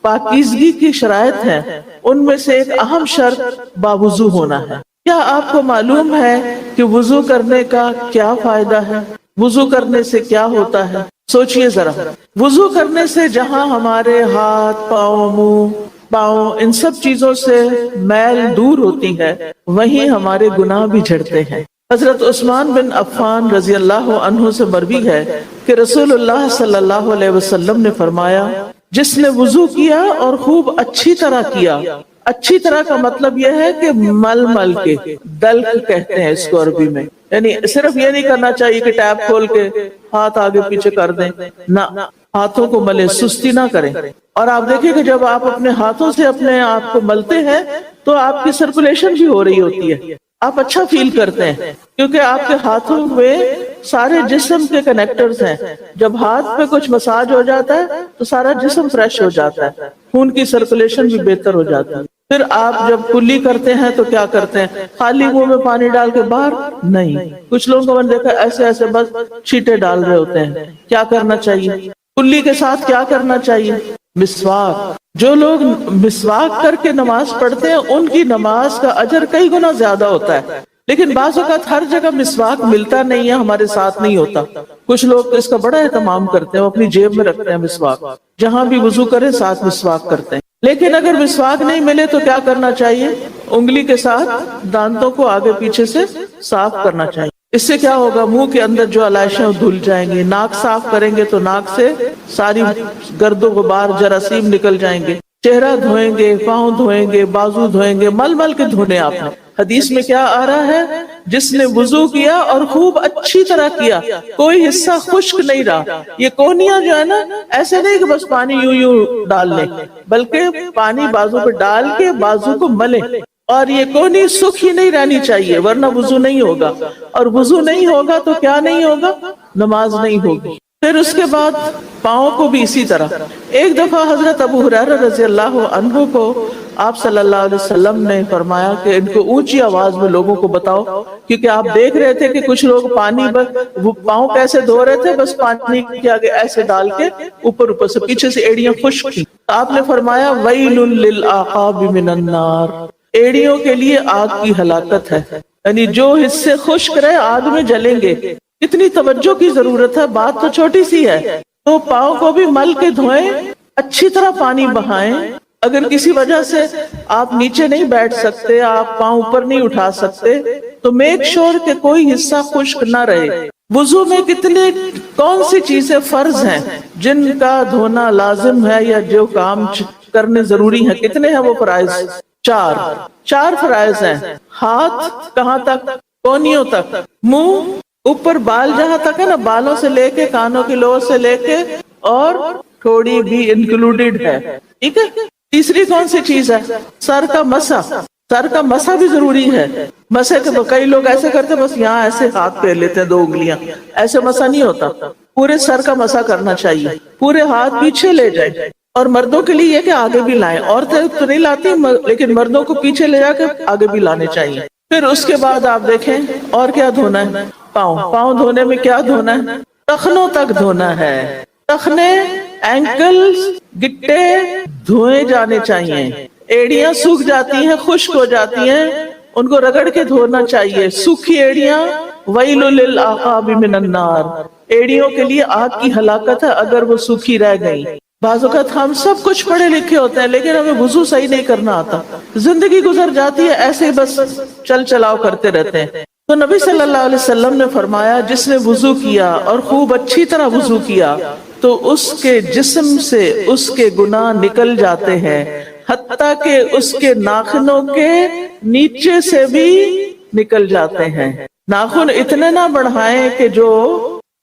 پاکیزگی کی شرائط ہیں ان میں سے ایک اہم شرط باوضو ہونا ہے. کیا آپ کو معلوم ہے کہ وضو کرنے کا کیا فائدہ ہے؟ وضو کرنے سے کیا ہوتا ہے؟ سوچئے ذرا. وضو کرنے سے جہاں ہمارے ہاتھ، پاؤں ان سب چیزوں سے میل دور ہوتی ہے، وہیں ہمارے گناہ بھی جھڑتے ہیں. حضرت عثمان بن عفان رضی اللہ عنہ سے مروی ہے کہ رسول اللہ صلی اللہ علیہ وسلم نے فرمایا، جس نے وضو کیا اور خوب اچھی طرح کیا. اچھی طرح کا مطلب یہ ہے کہ مل کے، دلک کہتے ہیں اس کو عربی میں، یعنی صرف یہ نہیں کرنا چاہیے کہ ٹیپ کھول کے ہاتھ آگے پیچھے کر دیں، نہ، ہاتھوں کو ملے، سستی نہ کریں. اور آپ دیکھیں کہ جب آپ اپنے ہاتھوں سے اپنے آپ کو ملتے ہیں تو آپ کی سرکولیشن بھی ہو رہی ہوتی ہے، آپ اچھا فیل کرتے ہیں، کیونکہ آپ کے ہاتھوں میں سارے جسم کے کنیکٹرز ہیں. جب ہاتھ پہ کچھ مساج ہو جاتا ہے تو سارا جسم فریش ہو جاتا ہے، خون کی سرکولیشن بھی بہتر ہو جاتی ہے. پھر آپ جب کلی کرتے ہیں تو کیا کرتے ہیں؟ خالی منہ میں پانی ڈال کے باہر نہیں. کچھ لوگوں کو میں نے دیکھا ایسے ایسے بس چھینٹے ڈال رہے ہوتے ہیں. کیا کرنا چاہیے؟ کلی کے ساتھ کیا کرنا چاہیے؟ مسواک. جو لوگ مسواک کر کے نماز پڑھتے ہیں ان کی نماز کا اجر کئی گنا زیادہ ہوتا ہے. لیکن بعض اوقات ہر جگہ مسواک ملتا نہیں ہے، ہمارے ساتھ نہیں ہوتا. کچھ لوگ اس کا بڑا اہتمام کرتے ہیں، وہ اپنی جیب میں رکھتے ہیں مسواک، جہاں بھی وضو کرے ساتھ مسواک کرتے ہیں. لیکن اگر مسواک نہیں ملے تو کیا کرنا چاہیے؟ انگلی کے ساتھ دانتوں کو آگے پیچھے سے صاف کرنا چاہیے. اس سے کیا ہوگا؟ منہ کے اندر جو علائشیں دھل جائیں گے. ناک صاف کریں گے تو ناک سے ساری گرد و غبار، جراثیم نکل جائیں گے. چہرہ دھوئیں گے، پاؤں دھوئیں گے، بازو دھوئیں گے، مل مل کے دھونے. آپ نے حدیث میں کیا آ رہا ہے؟ جس نے وضو کیا اور خوب اچھی طرح کیا، کوئی حصہ خشک نہیں رہا. یہ کونیاں جو ہے نا، ایسے نہیں کہ بس پانی یوں یوں ڈال لیں، بلکہ پانی بازو پہ ڈال کے بازو کو ملے. اور یہ کونی سکھ ہی نہیں رہنی چاہیے، ورنہ وضو نہیں ہوگا. اور وضو نہیں ہوگا تو کیا نہیں ہوگا؟ نماز نہیں ہوگی. پھر اس کے بعد پاؤں کو بھی اسی طرح. ایک دفعہ حضرت ابو ہریرہ رضی اللہ عنہ کو آپ صلی اللہ علیہ وسلم نے فرمایا کہ ان کو اونچی آواز میں لوگوں کو بتاؤ، کیونکہ آپ دیکھ رہے تھے کہ کچھ لوگ پانی وہ پاؤں کیسے دھو رہے تھے، بس پانی کے آگے ایسے ڈال کے اوپر سے پیچھے سے ایڑیاں خشک تھیں. آپ نے فرمایا ویل للعقاب من النار، ایڑیوں کے لیے آگ کی ہلاکت ہے. یعنی جو حصے خشک رہے آگ میں جلیں گے. کتنی توجہ کی ضرورت ہے، بات تو چھوٹی سی ہے. تو پاؤں کو بھی مل کے دھوئیں، اچھی طرح پانی بہائیں. اگر کسی وجہ سے آپ نیچے نہیں بیٹھ سکتے، آپ پاؤں اوپر نہیں اٹھا سکتے، تو میک شور کہ کوئی حصہ خشک نہ رہے. وضو میں کون سی چیزیں فرض ہیں جن کا دھونا لازم ہے یا جو کام کرنے ضروری ہیں؟ کتنے ہیں وہ فرائض؟ چار فرائض ہیں. ہاتھ کہاں تک؟ کونیوں تک. منہ اوپر، بال جہاں تک ہے نا، بالوں سے لے کے کانوں کی لو سے لے کے، اور تھوڑی بھی انکلوڈیڈ ہے. ٹھیک ہے. تیسری کون سی چیز ہے؟ سر کا مسح. سر کا مسح بھی ضروری ہے. مسح کے کئی لوگ ایسے کرتے بس یہاں ایسے ہاتھ پھیر لیتے ہیں 2 انگلیاں، ایسے مسح نہیں ہوتا. پورے سر کا مسح کرنا چاہیے، پورے ہاتھ پیچھے لے جائیں. اور مردوں کے لیے یہ کہ آگے بھی لائیں. عورتیں تو نہیں لاتی لیکن مردوں کو پیچھے لے جا کے آگے بھی لانے چاہیے. پھر اس کے بعد آپ دیکھیں اور کیا دھونا ہے. پاؤں دھونے میں کیا دھونا ہے؟ ٹخنوں تک دھونا ہے. ٹخنے، اینکلز، گٹے دھوئے جانے چاہیے. ایڑیاں سوکھ جاتی ہیں، خشک ہو جاتی ہیں، ان کو رگڑ کے دھونا چاہیے. سوکھی ایڑیاں ویل للعقاب من النار، ایڑیوں کے لیے آگ کی ہلاکت ہے اگر وہ سوکھی رہ گئی. بعض اوقات ہم سب کچھ پڑھے لکھے ہوتے ہیں لیکن ہمیں وضو صحیح نہیں کرنا آتا. زندگی گزر جاتی ہے ایسے بس چل چلاؤ کرتے رہتے ہیں. تو نبی صلی اللہ علیہ وسلم نے فرمایا جس نے وضو کیا اور خوب اچھی طرح وضو کیا تو اس کے جسم سے اس کے گناہ نکل جاتے ہیں، حتیٰ کہ اس کے ناخنوں کے نیچے سے بھی نکل جاتے ہیں. ناخن اتنے نہ بڑھائیں کہ جو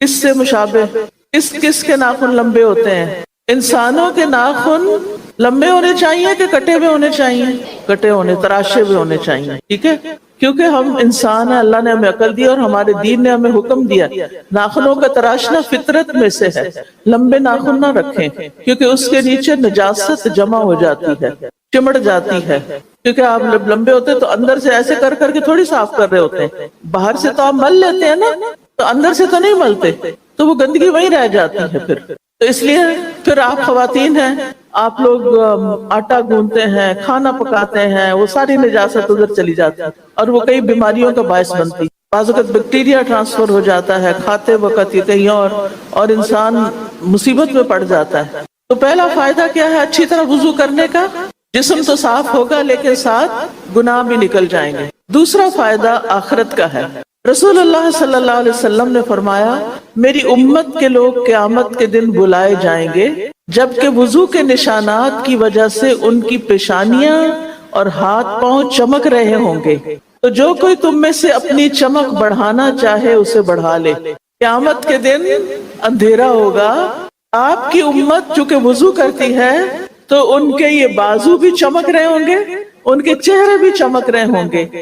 کس سے مشابہ؟ کس کس کے ناخن لمبے ہوتے ہیں؟ انسانوں کے ناخن لمبے ہونے چاہیے کہ کٹے ہوئے ہونے چاہیے؟ کٹے ہونے، تراشے ہوئے ہونے چاہیے، ٹھیک ہے؟ کیونکہ ہم انسان ہیں، اللہ نے ہمیں عقل دی اور ہمارے دین نے ہمیں حکم دیا ناخنوں کا تراشنا فطرت میں سے ہے، لمبے ناخن نہ رکھیں کیونکہ اس کے نیچے نجاست جمع ہو جاتی ہے، چمڑ جاتی ہے، کیونکہ آپ جب لمبے ہوتے تو اندر سے ایسے کر کر کے تھوڑی صاف کر رہے ہوتے ہیں، باہر سے تو آپ مل لیتے ہیں نا، تو اندر سے تو نہیں ملتے، تو وہ گندگی وہیں رہ جاتی ہے پھر، تو اس لیے پھر آپ خواتین ہیں، آپ لوگ آٹا گوندتے ہیں، کھانا پکاتے ہیں، وہ ساری نجاست ادھر چلی جاتی ہے اور وہ کئی بیماریوں کا باعث بنتی ہے، بعض اوقات بیکٹیریا ٹرانسفر ہو جاتا ہے کھاتے وقت یا کہیں اور انسان مصیبت میں پڑ جاتا ہے۔ تو پہلا فائدہ کیا ہے اچھی طرح وضو کرنے کا؟ جسم تو صاف ہوگا لیکن ساتھ گناہ بھی نکل جائیں گے۔ دوسرا فائدہ آخرت کا ہے۔ رسول اللہ صلی اللہ علیہ وسلم نے فرمایا میری امت کے لوگ قیامت کے دن بلائے جائیں گے جبکہ وضو کے نشانات کی وجہ سے ان کی پیشانیاں اور ہاتھ پاؤں چمک رہے ہوں گے، تو جو کوئی تم میں سے اپنی چمک بڑھانا چاہے اسے بڑھا لے۔ قیامت کے دن اندھیرا ہوگا، آپ کی امت چونکہ وضو کرتی ہے تو ان کے یہ بازو بھی چمک رہے ہوں گے، ان کے چہرے بھی چمک رہے ہوں گے،